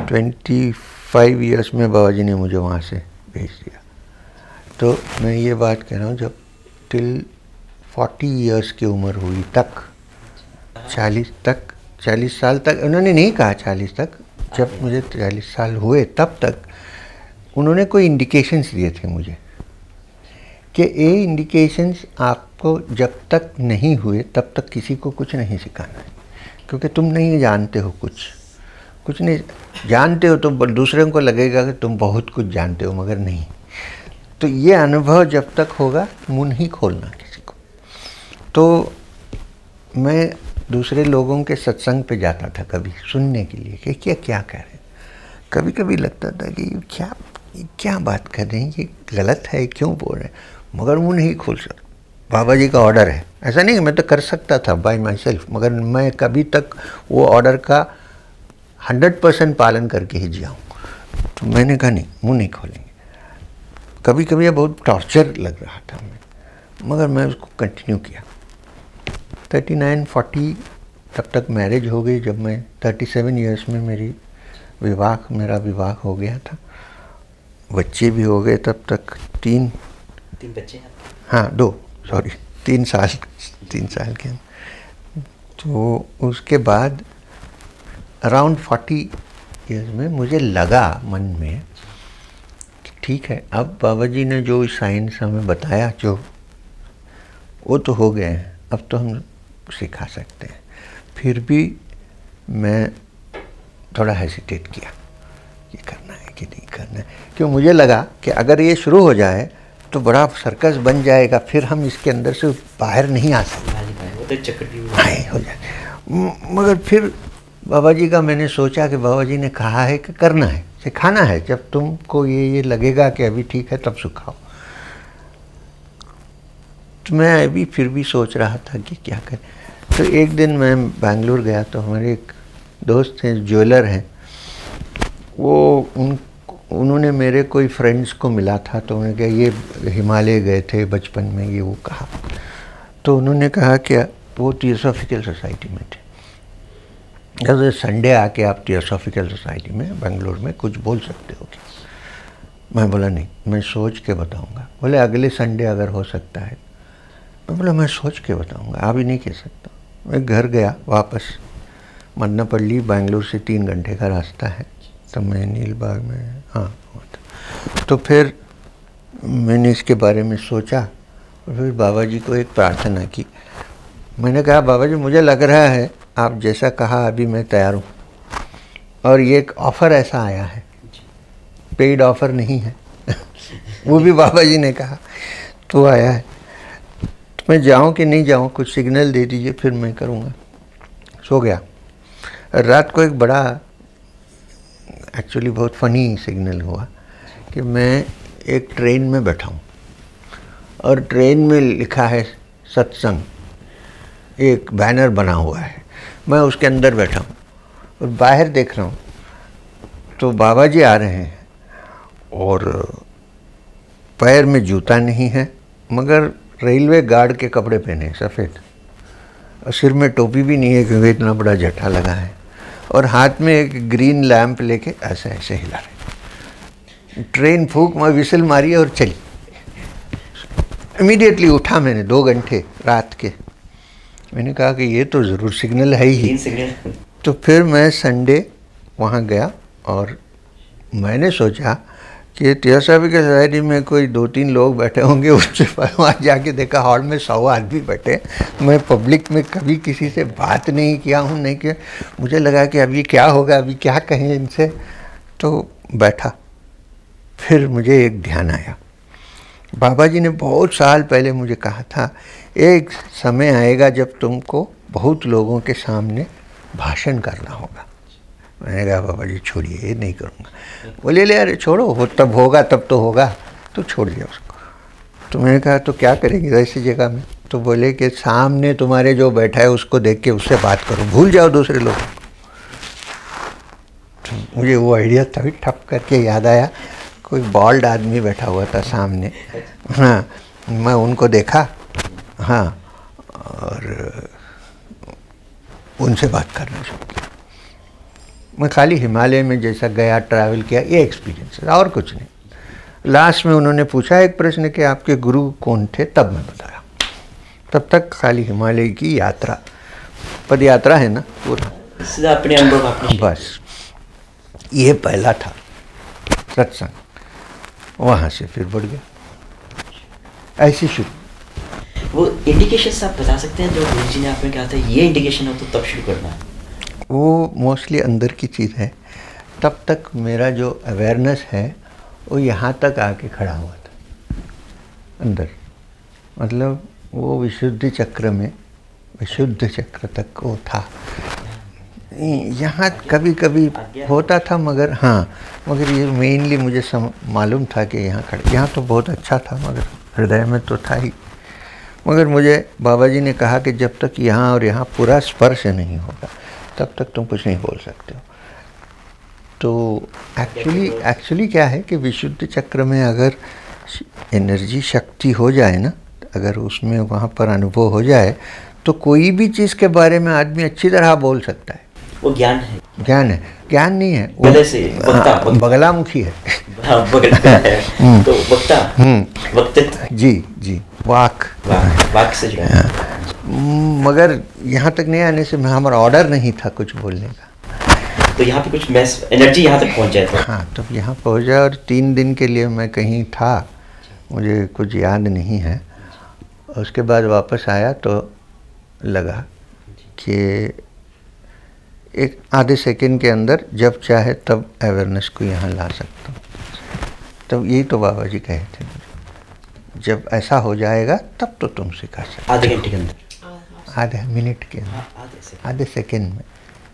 25 ईयर्स में बाबा जी ने मुझे वहाँ से भेज दिया। तो मैं ये बात कह रहा हूँ, जब टिल 40 ईयर्स की उम्र हुई तक, 40 साल तक, उन्होंने नहीं कहा 40 तक, जब मुझे 40 साल हुए तब तक उन्होंने कोई इंडिकेशंस दिए थे मुझे कि ये इंडिकेशंस आपको जब तक नहीं हुए तब तक किसी को कुछ नहीं सिखाना है, क्योंकि तुम नहीं जानते हो, कुछ नहीं जानते हो तो दूसरों को लगेगा कि तुम बहुत कुछ जानते हो, मगर नहीं। तो ये अनुभव जब तक होगा मुंह नहीं खोलना किसी को। तो मैं दूसरे लोगों के सत्संग पे जाता था कभी सुनने के लिए कि क्या कह रहे हैं। कभी कभी लगता था कि क्या बात कर रहे हैं, ये गलत है, क्यों बोल रहे हैं, मगर मुंह नहीं खोल सकता। बाबा जी का ऑर्डर है, ऐसा नहीं, मैं तो कर सकता था बाय माई सेल्फ, मगर मैं कभी तक वो ऑर्डर का 100% पालन करके ही जिया हूँ। तो मैंने कहा नहीं, मुंह नहीं खोलेंगे। कभी कभी ये बहुत टॉर्चर लग रहा था मगर मैं उसको कंटिन्यू किया। 39-40 तब तक मैरिज हो गई। जब मैं 37 ईयर्स में मेरा विवाह हो गया था, बच्चे भी हो गए तब तक। तीन बच्चे हैं? हाँ, 2, सॉरी, 3 साल के। तो उसके बाद अराउंड 40 ईयर्स में मुझे लगा मन में कि ठीक है, अब बाबा जी ने जो साइंस हमें बताया, जो वो तो हो गए हैं, अब तो हम सिखा सकते हैं। फिर भी मैं थोड़ा हेसिटेट किया कि करना है कि नहीं करना है, क्यों मुझे लगा कि अगर ये शुरू हो जाए तो बड़ा सर्कस बन जाएगा, फिर हम इसके अंदर से बाहर नहीं आ सकते, वो तो चक्कर हो जाए। मगर फिर बाबा जी का मैंने सोचा कि बाबा जी ने कहा है कि करना है, सिखाना है, जब तुमको ये लगेगा कि अभी ठीक है तब सिखाओ। तो मैं अभी फिर भी सोच रहा था कि क्या करें। तो एक दिन मैं बेंगलुरु गया, तो हमारे एक दोस्त हैं, ज्वेलर हैं, वो उन्होंने मेरे कोई फ्रेंड्स को मिला था, तो उन्होंने कहा ये हिमालय गए थे बचपन में, ये वो कहा। तो उन्होंने कहा कि वो थियोसॉफिकल सोसाइटी में थे, अगर संडे आके आप थियोसॉफिकल सोसाइटी में बेंगलुरु में कुछ बोल सकते हो क्या? मैं बोला नहीं, मैं सोच के बताऊंगा। बोले अगले संडे अगर हो सकता है। मैं बोला मैं सोच के बताऊंगा, अभी नहीं कह सकता। मैं घर गया वापस, मन्नापल्ली बेंगलुरु से 3 घंटे का रास्ता है, तो मैं नील बाग में, हाँ। तो फिर मैंने इसके बारे में सोचा और फिर बाबा जी को एक प्रार्थना की। मैंने कहा बाबा जी, मुझे लग रहा है आप जैसा कहा अभी मैं तैयार हूँ, और ये एक ऑफ़र ऐसा आया है, पेड ऑफ़र नहीं है वो भी बाबा जी ने कहा, तो आया है, तो मैं जाऊँ कि नहीं जाऊँ, कुछ सिग्नल दे दीजिए फिर मैं करूँगा। सो गया। रात को एक बड़ा एक्चुअली बहुत फ़नी सिग्नल हुआ कि मैं एक ट्रेन में बैठा हूँ और ट्रेन में लिखा है सत्संग, एक बैनर बना हुआ है, मैं उसके अंदर बैठा हूँ और बाहर देख रहा हूँ तो बाबा जी आ रहे हैं और पैर में जूता नहीं है, मगर रेलवे गार्ड के कपड़े पहने हैं सफ़ेद, और सिर में टोपी भी नहीं है क्योंकि इतना बड़ा जट्टा लगा है, और हाथ में एक ग्रीन लैंप लेके ऐसे ऐसे हिला रहे। ट्रेन फूंक, मैं विसल मारी और चली। इमीडिएटली उठा मैंने, 2 घंटे रात के। मैंने कहा कि ये तो ज़रूर सिग्नल है ही। तो फिर मैं संडे वहाँ गया और मैंने सोचा कि थियोसॉफिकल सोसाइटी में कोई 2-3 लोग बैठे होंगे, उससे वहाँ जाके देखा हॉल में 100 आदमी बैठे। मैं पब्लिक में कभी किसी से बात नहीं किया हूँ, नहीं किया। मुझे लगा कि अभी क्या होगा, अभी क्या कहें इनसे, तो बैठा। फिर मुझे एक ध्यान आया, बाबा जी ने बहुत साल पहले मुझे कहा था, एक समय आएगा जब तुमको बहुत लोगों के सामने भाषण करना होगा। मैंने कहा बाबा जी छोड़िए, ये नहीं करूँगा। बोले ले अरे छोड़ो, हो तब होगा, तब तो होगा, तो छोड़ दिया उसको। तो मैंने कहा तो क्या करेंगे वैसी जगह में? तो बोले कि सामने तुम्हारे जो बैठा है उसको देख के उससे बात करो, भूल जाओ दूसरे लोग। तो मुझे वो आइडिया तभी ठप करके याद आया, कोई बॉल्ड आदमी बैठा हुआ था सामने, हाँ, मैं उनको देखा, हाँ, और उनसे बात करना शुरू किया। मैं खाली हिमालय में जैसा गया, ट्रैवल किया, ये एक्सपीरियंस है और कुछ नहीं। लास्ट में उन्होंने पूछा एक प्रश्न कि आपके गुरु कौन थे, तब मैं बताया। तब तक खाली हिमालय की यात्रा, पद यात्रा है ना पूरा, अपने अनुभव बस ये पहला था सत्संग। वहाँ से फिर बढ़ गया, ऐसी शुरू। वो इंडिकेशन आप बता सकते हैं जो गुरु जी ने आपने कहा था ये इंडिकेशन हो तो तब शुरू करना है? वो मोस्टली अंदर की चीज़ है। तब तक मेरा जो अवेयरनेस है वो यहाँ तक आके खड़ा हुआ था अंदर, मतलब वो विशुद्ध चक्र में, विशुद्ध चक्र तक वो था। यहाँ कभी कभी होता था, मगर हाँ, मगर ये मेनली मुझे मालूम था कि यहाँ खड़े, यहाँ तो बहुत अच्छा था मगर हृदय में तो था ही। मगर मुझे बाबा जी ने कहा कि जब तक यहाँ और यहाँ पूरा स्पर्श नहीं होगा तब तक तुम कुछ नहीं बोल सकते हो। तो एक्चुअली क्या है कि विशुद्ध चक्र में अगर एनर्जी शक्ति हो जाए ना, अगर उसमें वहाँ पर अनुभव हो जाए तो कोई भी चीज़ के बारे में आदमी अच्छी तरह बोल सकता है। वो ज्ञान है, ज्ञान है, ज्ञान नहीं है, गले से बगलामुखी है। हाँ, बगल है तो वक्ता, वक्तित्व। जी जी, वाक वाक से जुड़ा है। मगर यहाँ तक नहीं आने से हमारा ऑर्डर नहीं था कुछ बोलने का, तो यहाँ पे कुछ मैस एनर्जी यहाँ तक पहुँच जाए। तो हाँ, तब यहाँ पहुँचा और 3 दिन के लिए मैं कहीं था, मुझे कुछ याद नहीं है। उसके बाद वापस आया तो लगा कि एक आधे सेकंड के अंदर जब चाहे तब अवेयरनेस को यहाँ ला सकता हूँ। तब यही तो बाबा जी कहे थे, जब ऐसा हो जाएगा तब तो तुम सिखा सकते। आधे घंटे के अंदर, आधे मिनट के अंदर, आधे सेकंड में,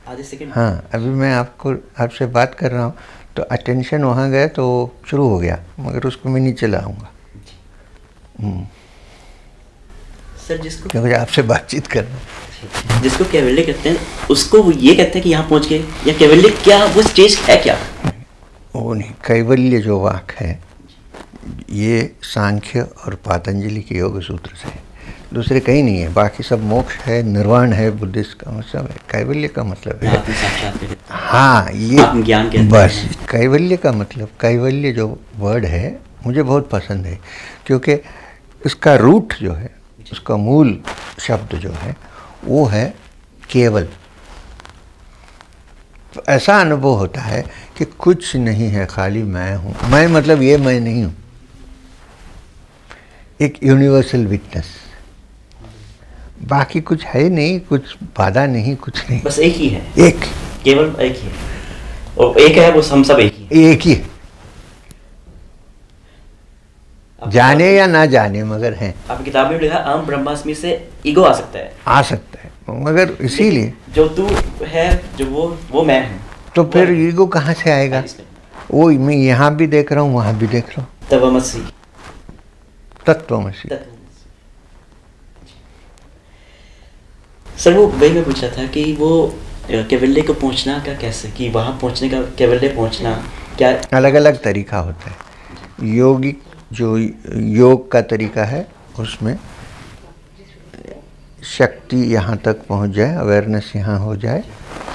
आधे सेकंड। हाँ, अभी मैं आपसे बात कर रहा हूँ तो अटेंशन वहाँ गया तो शुरू हो गया, मगर उसको मैं नीचे लाऊंगा। सर जिसको, क्योंकि आपसे बातचीत करना, जिसको कैवल्य कहते हैं उसको वो ये कहते हैं कि यहाँ पहुँच गए, या कैवल्य क्या वो स्टेज है क्या? वो नहीं, कैवल्य जो वाक है ये सांख्य और पातंजलि के योग सूत्र से है, दूसरे कहीं नहीं है। बाकी सब मोक्ष है, निर्वाण है, बुद्धिस्ट का मतलब है। कैवल्य का मतलब है हाँ, ये ज्ञान के बस। कैवल्य का मतलब, कैवल्य जो वर्ड है मुझे बहुत पसंद है, क्योंकि इसका रूट जो है, उसका मूल शब्द जो है वो है केवल। तो ऐसा अनुभव होता है कि कुछ नहीं है, खाली मैं हूँ। मैं मतलब ये मैं नहीं हूँ, एक यूनिवर्सल विटनेस, बाकी कुछ है नहीं, कुछ बाधा नहीं, कुछ नहीं, बस एक ही है, एक, केवल एक ही है, और एक है वो, हम सब एक ही है। एक ही है, जाने या ना जाने मगर हैं। आपकी किताब में लिखा अहम ब्रह्मास्मि से ईगो आ सकता है, आ सकता है, मगर इसीलिए जो तू है, जो वो मैं हूँ, तो फिर ईगो कहाँ से आएगा? वो मैं यहाँ भी देख रहा हूँ, वहाँ भी देख रहा हूँ, तत्वमसि, तत्वमसि। सर वो वही मैं पूछ रहा था कि वो कैवल्य को पहुँचना का कैसे, कि वहाँ पहुँचने का, कैवल्य पहुँचना क्या? अलग अलग तरीका होता है। योगिक जो योग का तरीका है उसमें शक्ति यहाँ तक पहुँच जाए, अवेयरनेस यहाँ हो जाए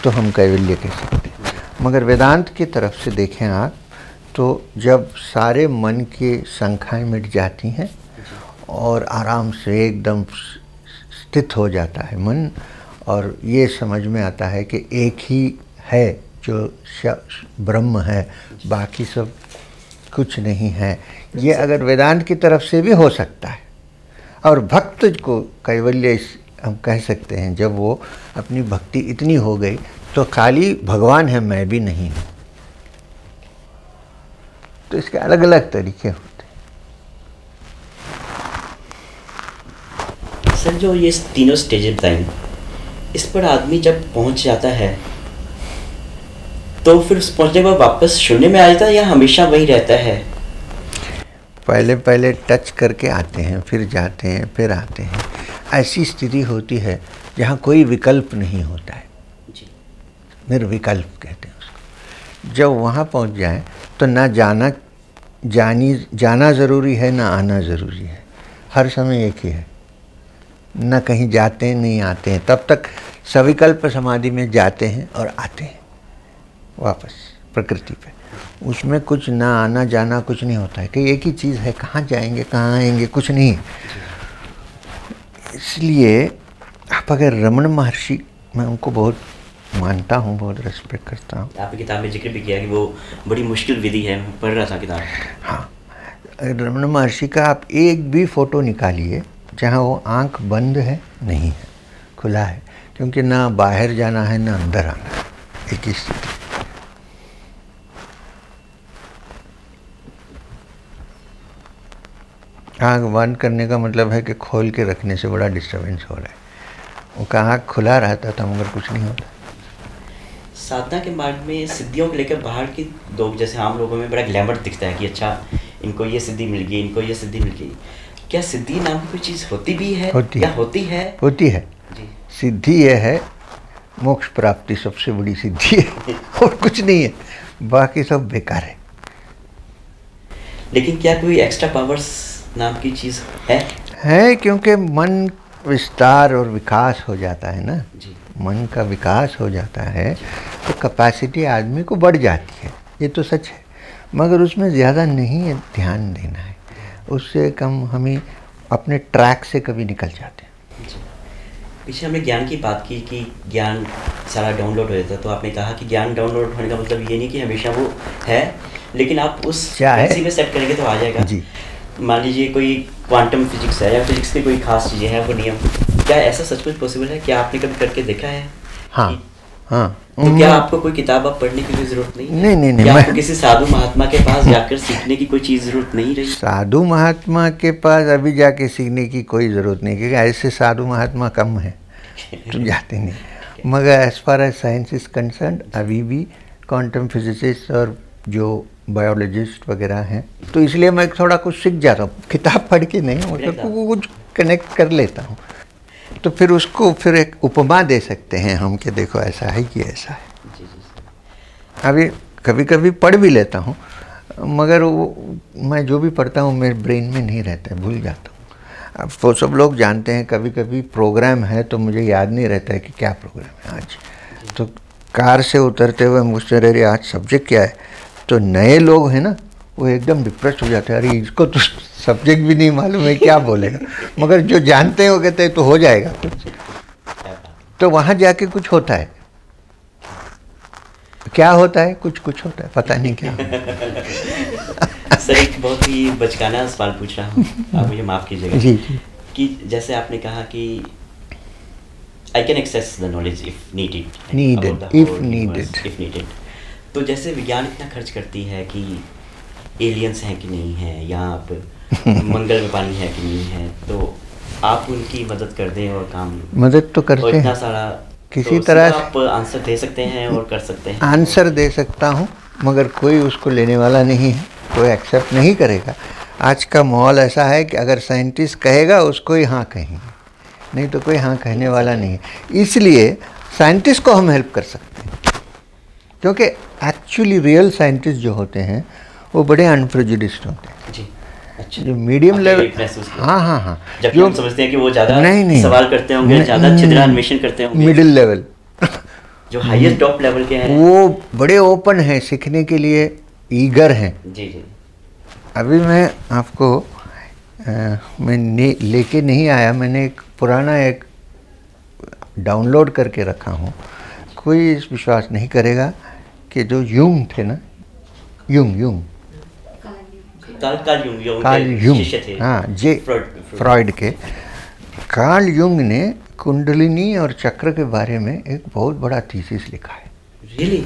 तो हम कैवल्य कह सकते हैं। मगर वेदांत की तरफ से देखें आप तो जब सारे मन की संख्याएं मिट जाती हैं और आराम से एकदम स्थित हो जाता है मन, और ये समझ में आता है कि एक ही है जो ब्रह्म है, बाकी सब कुछ नहीं है। ये अगर वेदांत की तरफ से भी हो सकता है। और भक्त को कैवल्य हम कह सकते हैं जब वो अपनी भक्ति इतनी हो गई तो खाली भगवान है, मैं भी नहीं हूँ। तो इसके अलग अलग तरीके होते हैं। सर जो ये तीनों स्टेजेस बताएं, इस पर आदमी जब पहुंच जाता है तो फिर उस पहुंचने के बाद वापस शून्य में आ जाता है या हमेशा वही रहता है? पहले पहले टच करके आते हैं, फिर जाते हैं, फिर आते हैं। ऐसी स्थिति होती है जहाँ कोई विकल्प नहीं होता है जी, निर्विकल्प कहते हैं उसको। जब वहाँ पहुँच जाए तो ना जाना ज़रूरी है, ना आना ज़रूरी है, हर समय एक ही है। ना कहीं जाते हैं, नहीं आते हैं, तब तक सविकल्प समाधि में जाते हैं और आते हैं वापस प्रकृति पे। उसमें कुछ ना आना जाना कुछ नहीं होता है कि एक ही चीज़ है, कहाँ जाएंगे कहाँ आएंगे, कुछ नहीं। इसलिए आप अगर रमण महर्षि, मैं उनको बहुत मानता हूँ, बहुत रेस्पेक्ट करता हूँ। आपकी किताब में जिक्र भी किया कि वो बड़ी मुश्किल विधि है, पढ़ रहा था किताब। हाँ, रमण महर्षि का आप एक भी फ़ोटो निकालिए जहाँ वो आँख बंद है, नहीं है, खुला है, क्योंकि ना बाहर जाना है ना अंदर आना है, एक ही स्थिति। आँख बंद करने का मतलब है कि खोल के रखने से बड़ा डिस्टर्बेंस हो रहा है। वो का आँख खुला रहता था मगर कुछ नहीं होता। साधना के मार्ग में सिद्धियों को लेकर बाहर की लोग, जैसे आम लोगों में बड़ा ग्लैमर दिखता है कि अच्छा इनको ये सिद्धि मिल गई, इनको ये सिद्धि मिल गई। क्या सिद्धि नाम की कोई चीज़ होती भी है? होती क्या है। होती है? होती है जी। सिद्धि ये है, मोक्ष प्राप्ति सबसे बड़ी सिद्धि है और कुछ नहीं है, बाकी सब बेकार है। लेकिन क्या कोई एक्स्ट्रा पावर्स नाम की चीज़ है? क्योंकि मन विस्तार और विकास हो जाता है ना जी। मन का विकास हो जाता है तो कैपेसिटी आदमी को बढ़ जाती है, ये तो सच है। मगर उसमें ज़्यादा नहीं ध्यान देना है, उससे कम हमें अपने ट्रैक से कभी निकल जाते हैं। पीछे हमने ज्ञान की बात की कि ज्ञान सारा डाउनलोड हो जाता है, तो आपने कहा कि ज्ञान डाउनलोड होने का मतलब ये नहीं कि हमेशा वो है, लेकिन आप उस फ्रीक्वेंसी में सेट करेंगे तो आ जाएगा जी। मान लीजिए कोई क्वांटम फिजिक्स है या फिजिक्स की कोई खास चीज़ें हैं, वो नियम, क्या ऐसा सचमुच पॉसिबल है? क्या आपने कभी करके देखा है? हाँ हाँ। तो क्या आपको कोई किताब आप पढ़ने की कोई ज़रूरत नहीं? नहीं, क्या आपको किसी साधु महात्मा के पास जाकर सीखने की कोई चीज़ ज़रूरत नहीं रही? साधु महात्मा के पास अभी जाके सीखने की कोई ज़रूरत नहीं, क्योंकि ऐसे साधु महात्मा कम हैं तो जाते नहीं। मगर as far as science is concern, अभी भी क्वांटम फिजिसिस्ट और जो बायोलॉजिस्ट वगैरह हैं, तो इसलिए मैं थोड़ा कुछ सीख जाता हूँ, किताब पढ़ के नहीं, मतलब कुछ कनेक्ट कर लेता हूँ। तो फिर उसको फिर एक उपमा दे सकते हैं हम कि देखो ऐसा है कि ऐसा है। अभी कभी कभी पढ़ भी लेता हूँ, मगर वो मैं जो भी पढ़ता हूँ मेरे ब्रेन में नहीं रहता है, भूल जाता हूँ। अब वो सब लोग जानते हैं, कभी कभी प्रोग्राम है तो मुझे याद नहीं रहता है कि क्या प्रोग्राम है आज। तो कार से उतरते हुए मुझसे अरे आज सब्जेक्ट क्या है, तो नए लोग हैं ना वो एकदम डिप्रेस हो जाते हैं, अरे इसको तो सब्जेक्ट भी नहीं मालूम है क्या बोलेगा। मगर जो जानते हैं वो कहते हैं तो हो जाएगा कुछ, तो वहाँ जाके कुछ होता है। क्या होता है? कुछ होता है, पता नहीं क्या। सर एक बहुत ही बचकाना सवाल पूछ रहा हूँ, आप मुझे माफ़ कीजिएगा जी कि जैसे आपने कहा कि I can access the knowledge if needed, if needed। तो जैसे विज्ञान इतना खर्च करती है कि एलियंस हैं कि नहीं हैं, या आप मंगल में पानी है कि नहीं है, तो आप उनकी मदद कर दें और काम मदद तो करते हैं, इतना सारा किसी तो तरह आप आंसर दे सकते हैं और कर सकते हैं। आंसर दे सकता हूँ, मगर कोई उसको लेने वाला नहीं है, कोई एक्सेप्ट नहीं करेगा। आज का माहौल ऐसा है कि अगर साइंटिस्ट कहेगा उसको ही हाँ कहेंगे, नहीं तो कोई हाँ कहने वाला नहीं है। इसलिए साइंटिस्ट को हम हेल्प कर सकते हैं, क्योंकि एक्चुअली रियल साइंटिस्ट जो होते हैं वो बड़े अनप्रेजुडिस्ड होते हैं जी। अच्छा, जो मीडियम लेवल, हाँ, जबकि हम समझते हैं कि वो ज़्यादा नहीं सवाल करते होंगे, ज़्यादा अच्छी तरह अन्वेषण करते होंगे। मिडिल लेवल जो हाईएस्ट टॉप लेवल के हैं वो बड़े ओपन हैं, सीखने के लिए ईगर हैं। जी। अभी मैं आपको मैं लेके नहीं आया, मैंने एक पुराना एक डाउनलोड करके रखा हूँ। कोई इस विश्वास नहीं करेगा कि जो यूंग थे ना, यूंग कार्ल यूंग, हाँ जे फ्रॉइड के, कार्ल यूंग ने कुंडलिनी और चक्र के बारे में एक बहुत बड़ा थीसिस लिखा है। Really?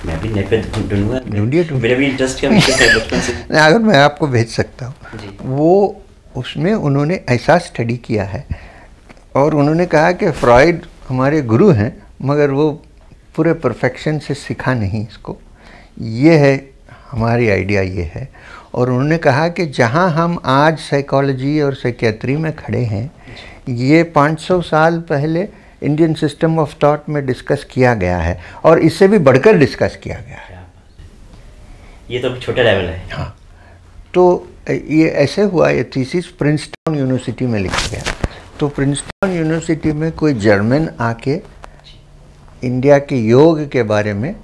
मैं भी नेट पे ढूंढूंगा, मेरा भी इंटरेस्ट का विषय है बचपन से। अगर मैं आपको भेज सकता हूँ, वो उसमें उन्होंने ऐसा स्टडी किया है और उन्होंने कहा कि फ्रॉइड हमारे गुरु हैं, मगर वो पूरे परफेक्शन से सीखा नहीं इसको, ये है हमारी आइडिया ये है। और उन्होंने कहा कि जहाँ हम आज साइकोलॉजी और साइकियाट्री में खड़े हैं, ये 500 साल पहले इंडियन सिस्टम ऑफ थॉट में डिस्कस किया गया है और इससे भी बढ़कर डिस्कस किया गया है। ये तो छोटा लेवल है। हाँ, तो ये ऐसे हुआ, ये थीसिस प्रिंसटन यूनिवर्सिटी में लिखा गया। तो प्रिंसटन यूनिवर्सिटी में कोई जर्मन आके इंडिया के योग के बारे में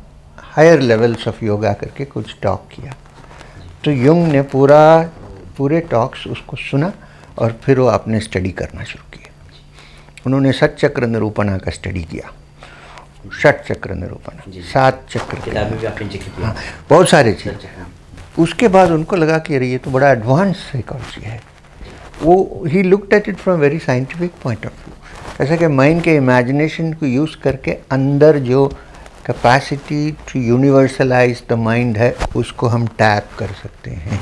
हायर लेवल्स ऑफ योगा करके कुछ टॉक किया। तो युंग ने पूरे टॉक्स उसको सुना और फिर वो आपने स्टडी करना शुरू किया। उन्होंने षटचक्र निरूपणा का स्टडी किया, षटचक्र निरूपणा, 7 चक्र, किताबें भी आपने जिक्र किया, हाँ, बहुत सारे चीज़। उसके बाद उनको लगा कि अरे ये तो बड़ा एडवांस साइकोलॉजी है। वो he looked at it from very scientific point of view, ऐसा कि माइंड के इमेजिनेशन को यूज़ करके अंदर जो capacity to universalize the mind है उसको हम टैप कर सकते हैं,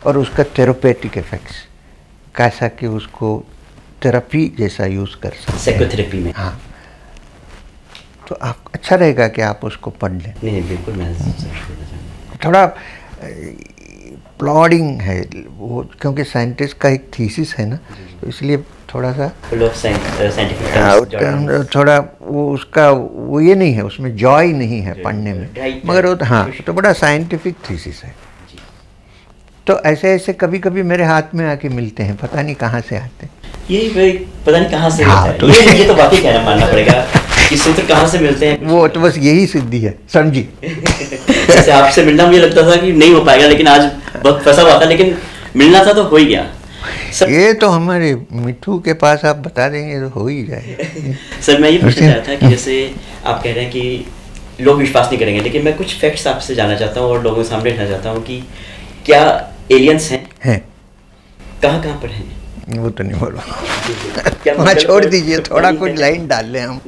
और उसका थेरेपेटिक इफेक्ट्स कैसा कि उसको थेरेपी जैसा यूज़ कर सकते हैं, साइकोथेरेपी में। हाँ, तो आप अच्छा रहेगा कि आप उसको पढ़ लें। नहीं बिल्कुल, मैं थोड़ा प्लॉडिंग है वो, क्योंकि साइंटिस्ट का एक थीसिस है ना, तो इसलिए थोड़ा सा थोड़ा वो उसका वो ये नहीं है, उसमें जॉय नहीं है पढ़ने में, मगर वो हाँ तो बड़ा साइंटिफिक थीसिस है। तो ऐसे ऐसे कभी कभी मेरे हाथ में आके मिलते हैं, पता नहीं कहाँ से आते हैं, ये पता नहीं कहाँ से हाँ, तो ये तो बाकी कहना मानना पड़ेगा कि सूत्र कहाँ से मिलते हैं। वो तो बस यही सिद्धि है, समझी। जैसे आपसे मिलना मुझे लगता था कि नहीं हो पाएगा, लेकिन आज बहुत फंसा हुआ था, लेकिन मिलना था तो हो ही गया। ये तो हमारे मिठू के पास आप बता देंगे तो हो ही जाएगा। सर मैं ये पूछना चाह रहा था कि जैसे आप कह रहे हैं कि लोग विश्वास नहीं करेंगे, लेकिन मैं कुछ फैक्ट्स आपसे जानना चाहता हूँ और लोगों के सामने रखना चाहता हूँ कि क्या एलियंस हैं? कहाँ पर हैं? वो तो नहीं बोलो, वहाँ छोड़ दीजिए, थोड़ा कुछ लाइन डाल लें हम।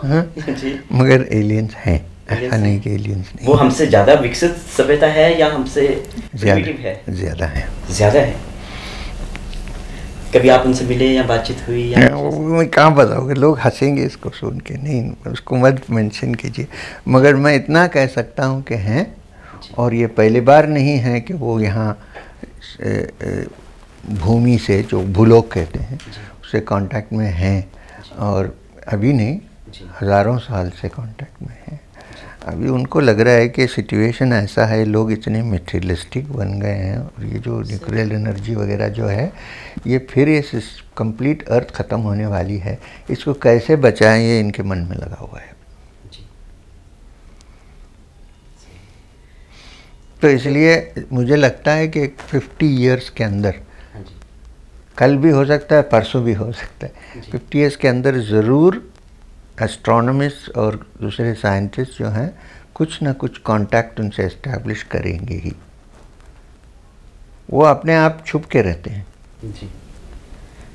हाँ? मगर एलियंस हैं, ऐसा नहीं कि एलियंस नहीं। वो हमसे ज़्यादा विकसित सभ्यता है या हमसे प्रिमिटिव है? ज़्यादा है। ज़्यादा है। कभी आप उनसे मिले या बातचीत हुई या? मैं कहाँ बताऊँगा, लोग हंसेंगे इसको सुन के, नहीं उसको मत मेंशन कीजिए। मगर मैं इतना कह सकता हूँ कि हैं, और ये पहली बार नहीं है कि वो यहाँ भूमि से, जो भूलोक कहते हैं, उससे कांटेक्ट में हैं, और अभी नहीं हज़ारों साल से कांटेक्ट में हैं। अभी उनको लग रहा है कि सिचुएशन ऐसा है, लोग इतने मटेरियलिस्टिक बन गए हैं, और ये जो न्यूक्लियर एनर्जी वगैरह जो है, ये फिर ये कंप्लीट अर्थ ख़त्म होने वाली है, इसको कैसे बचाएं, ये इनके मन में लगा हुआ है। तो इसलिए मुझे लगता है कि 50 ईयर्स के अंदर, कल भी हो सकता है, परसों भी हो सकता है, 50 ईयर्स के अंदर ज़रूर एस्ट्रोनॉमिस्ट और दूसरे साइंटिस्ट जो हैं कुछ ना कुछ कांटेक्ट उनसे एस्टैब्लिश करेंगे ही। वो अपने आप छुप के रहते हैं जी।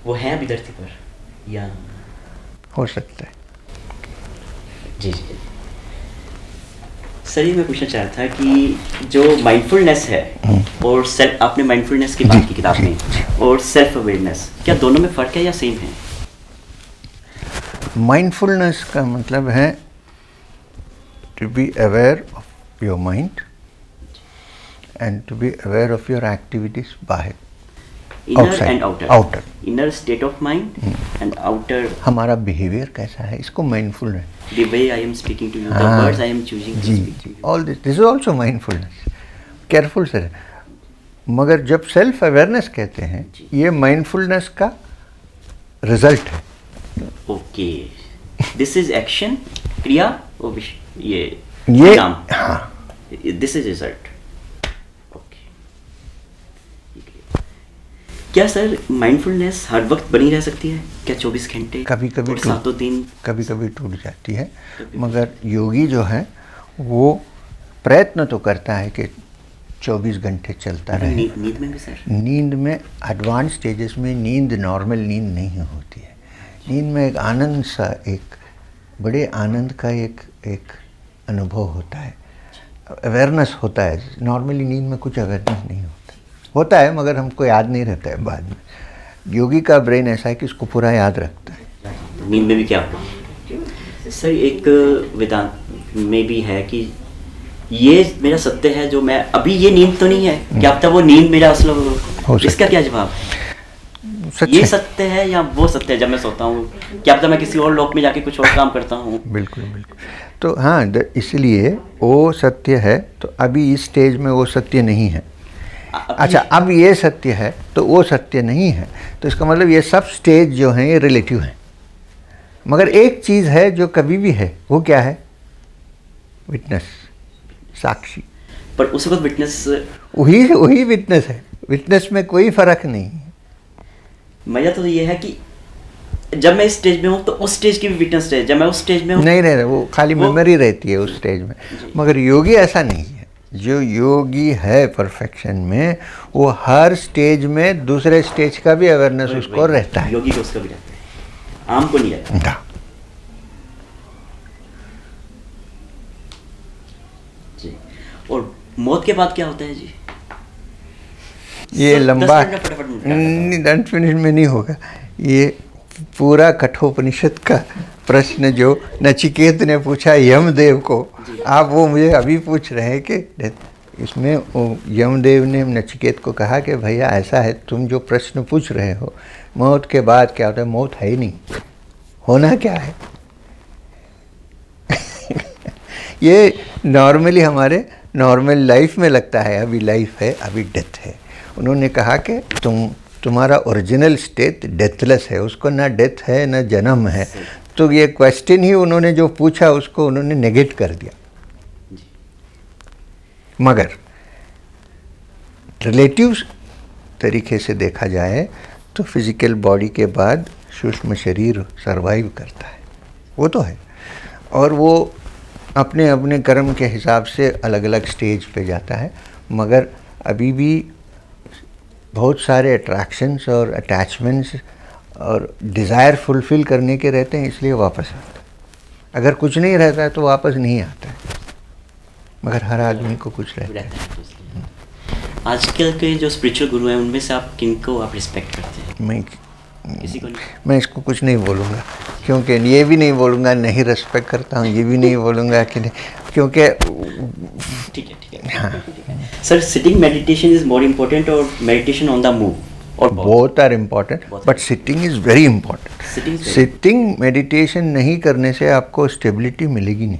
वो हैं अभी धरती पर या? हो सकता है। जी जी सर, ये मैं पूछना चाह रहा था कि जो माइंडफुलनेस है और सेल्फ, आपने माइंडफुलनेस की बात की किताब में, और सेल्फ अवेयरनेस, क्या दोनों में फ़र्क है या सेम है? माइंडफुलनेस का मतलब है to be aware of your mind and to be aware of your activities बाहर, inner and outer. Outer, inner state of mind and outer हमारा बिहेवियर कैसा है, इसको mindfulness. The way I am speaking to you, the words I am choosing to speak to you. All this is also mindfulness. Careful sir. मगर जब self awareness कहते हैं, ये mindfulness का रिजल्ट है। ओके, दिस इज एक्शन, क्रिया, और ये नाम, हाँ, दिस इज रिजल्ट। ओके, क्या सर माइंडफुलनेस हर वक्त बनी रह सकती है क्या? 24 घंटे? कभी कभी सातों दिन कभी कभी टूट जाती है, मगर योगी जो है वो प्रयत्न तो करता है कि 24 घंटे चलता रहे। नींद में भी सर? नींद में एडवांस स्टेजेस में नींद नॉर्मल नींद नहीं होती है। नींद में एक आनंद सा, एक बड़े आनंद का एक अनुभव होता है, अवेयरनेस होता है। नॉर्मली नींद में कुछ अवेयरनेस नहीं होता है, मगर हमको याद नहीं रहता है बाद में। योगी का ब्रेन ऐसा है कि उसको पूरा याद रखता है। नींद में भी क्या सर, एक वेदांत में भी है कि ये मेरा सत्य है, जो मैं अभी, ये नींद तो नहीं है, क्या पता वो नींद मेरा असल हो। इसका क्या जवाब है? ये सत्य है या वो सत्य है जब मैं सोता हूँ? क्या पता मैं किसी और लोक में जाके कुछ और काम करता हूँ। बिल्कुल बिल्कुल। तो हाँ, इसलिए वो सत्य है, तो अभी इस स्टेज में वो सत्य नहीं है। अच्छा, अब ये सत्य है तो वो सत्य नहीं है, तो इसका मतलब ये सब स्टेज जो हैं ये रिलेटिव हैं। मगर एक चीज़ है जो कभी भी है, वो क्या है? विटनेस, साक्षी। पर उस वक्त विटनेस वही विटनेस है। विटनेस में कोई फर्क नहीं है। मजा तो ये है कि जब मैं इस स्टेज में हूँ तो उस स्टेज की भी विटनेस है, जब मैं उस स्टेज में हूँ नहीं, वो खाली मेमोरी रहती है उस स्टेज में। मगर योगी ऐसा नहीं है। जो योगी है परफेक्शन में, वो हर स्टेज में दूसरे स्टेज का भी अवेयरनेस उसको रहता है। योगी को उसका भी रहता है, आम को नहीं रहता। जी। और मौत के बाद क्या होता है जी? ये लंबा डंट फिनिश में नहीं होगा। ये पूरा कठोपनिषद का प्रश्न जो नचिकेत ने पूछा यमदेव को, आप वो मुझे अभी पूछ रहे हैं कि इसमें यमदेव ने नचिकेत को कहा कि भैया ऐसा है, तुम जो प्रश्न पूछ रहे हो, मौत के बाद क्या होता है? मौत है ही नहीं, होना क्या है? ये नॉर्मली हमारे नॉर्मल लाइफ में लगता है, अभी लाइफ है, अभी डेथ है। उन्होंने कहा कि तुम्हारा ओरिजिनल स्टेट डेथलेस है, उसको ना डेथ है ना जन्म है। तो ये क्वेश्चन ही उन्होंने जो पूछा उसको उन्होंने नेगेट कर दिया। मगर रिलेटिव तरीके से देखा जाए तो फिजिकल बॉडी के बाद सूक्ष्म शरीर सरवाइव करता है, वो तो है। और वो अपने अपने कर्म के हिसाब से अलग अलग स्टेज पे जाता है, मगर अभी भी बहुत सारे अट्रैक्शंस और अटैचमेंट्स और डिज़ायर फुलफ़िल करने के रहते हैं, इसलिए वापस आता है। अगर कुछ नहीं रहता है तो वापस नहीं आता है, मगर हर आदमी को कुछ रहता है। आजकल के जो स्पिरिचुअल गुरु हैं उनमें से आप किनको आप रिस्पेक्ट करते हैं? किसी को नहीं? मैं इसको कुछ नहीं बोलूँगा, क्योंकि ये भी नहीं बोलूँगा नहीं रिस्पेक्ट करता हूँ, ये भी नहीं बोलूँगा कि नहीं, क्योंकि ठीक है। हाँ। Sir, sitting meditation is more important और मेडिटेशन ऑन द मूव? और both are important, but sitting is very important. Sitting meditation नहीं करने से आपको स्टेबिलिटी मिलेगी नहीं।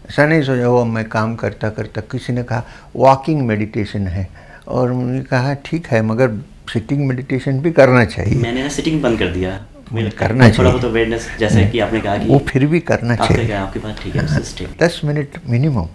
ऐसा नहीं सोचा वो मैं काम करता करता, किसी ने कहा वॉकिंग मेडिटेशन है, और मैंने कहा ठीक है, मगर सिटिंग मेडिटेशन भी करना चाहिए। मैंने ना सिटिंग बंद कर दिया, करना चाहिए थोड़ा बहुत अवेयरनेस, जैसे कि आपने कहा कि वो फिर भी करना चाहिए। आपकी बात ठीक है, 10 मिनट मिनिमम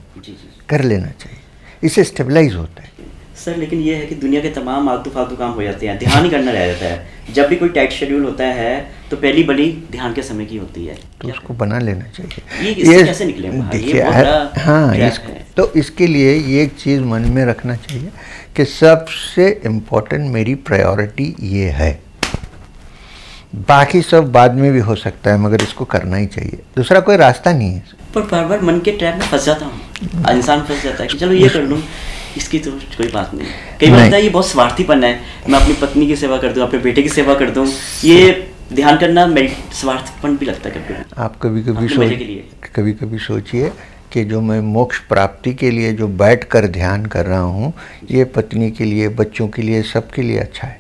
कर लेना चाहिए, इससे स्टेबलाइज होता है। सर, लेकिन ये है कि दुनिया के तमाम आलतू फालतू काम हो जाते हैं, ध्यान ही करना रह जाता है। जब भी कोई टाइट शेड्यूल होता है तो पहली बड़ी ध्यान के समय की होती है, तो उसको बना लेना चाहिए। ये कैसे निकले? देखिए, हाँ, तो इसके लिए ये एक चीज़ मन में रखना चाहिए कि सबसे इम्पोर्टेंट मेरी प्रायोरिटी ये है, बाकी सब बाद में भी हो सकता है, मगर इसको करना ही चाहिए, दूसरा कोई रास्ता नहीं है। पर बार बार मन के ट्रैप में फंस जाता हूँ, इंसान फंस जाता है कि चलो ये कर लूँ, इसकी तो कोई बात नहीं। कई बार होता है ये बहुत स्वार्थीपन है, मैं अपनी पत्नी की सेवा कर दूँ, अपने बेटे की सेवा कर दूँ, ये ध्यान करना स्वार्थीपन भी लगता है कभी। आप कभी कभी सोचिए कि जो मैं मोक्ष प्राप्ति के लिए जो बैठ कर ध्यान कर रहा हूँ, ये पत्नी के लिए, बच्चों के लिए, सबके लिए अच्छा है।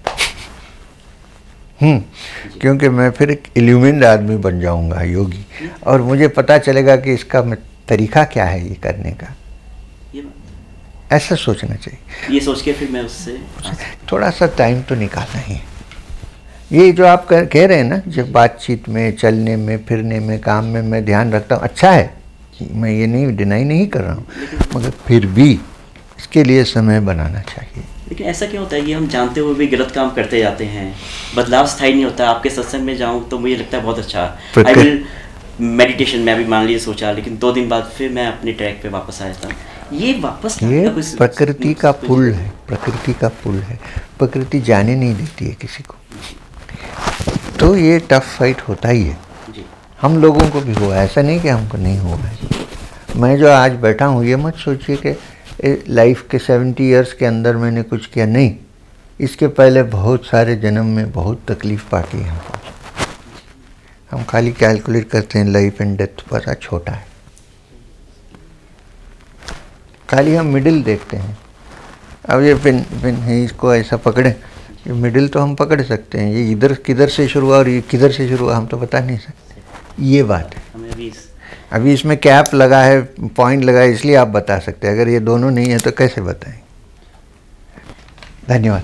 क्योंकि मैं फिर एक इल्यूमिनेटेड आदमी बन जाऊंगा, योगी, और मुझे पता चलेगा कि इसका तरीका क्या है ये करने का। ऐसा सोचना चाहिए। ये सोच के फिर मैं उससे थोड़ा सा टाइम तो निकालना ही है। ये जो आप कह रहे हैं ना, जब बातचीत में, चलने में, फिरने में, काम में मैं ध्यान रखता हूँ, अच्छा है, मैं ये नहीं डिनाई नहीं कर रहा हूँ, मगर फिर भी इसके लिए समय बनाना चाहिए। लेकिन ऐसा क्यों होता है कि हम जानते हुए भी गलत काम करते जाते हैं, बदलाव स्थायी नहीं होता? आपके सत्संग में जाऊँ तो मुझे लगता है बहुत अच्छा, आई विल मेडिटेशन में अभी मान लीजिए सोचा, लेकिन 2 दिन बाद फिर मैं अपने ट्रैक पे वापस आया था। ये प्रकृति का पुल है, प्रकृति का पुल है, प्रकृति जाने नहीं देती है किसी को, तो ये टफ फाइट होता ही है। हम लोगों को भी हुआ, ऐसा नहीं कि हमको नहीं हुआ है। मैं जो आज बैठा हूँ, ये मत सोचिए कि लाइफ के 70 इयर्स के अंदर मैंने कुछ किया, नहीं, इसके पहले बहुत सारे जन्म में बहुत तकलीफ पाती है हमको। हम खाली कैलकुलेट करते हैं, लाइफ एंड डेथ बड़ा छोटा है, खाली हम मिडिल देखते हैं। अब ये पिन है, इसको ऐसा पकड़ें, ये मिडिल तो हम पकड़ सकते हैं, ये इधर किधर से शुरू हुआ और ये किधर से शुरू हुआ हम तो बता नहीं सकते। ये बात है। अभी इसमें कैप लगा है, पॉइंट लगा है, इसलिए आप बता सकते हैं, अगर ये दोनों नहीं है तो कैसे बताएं। धन्यवाद।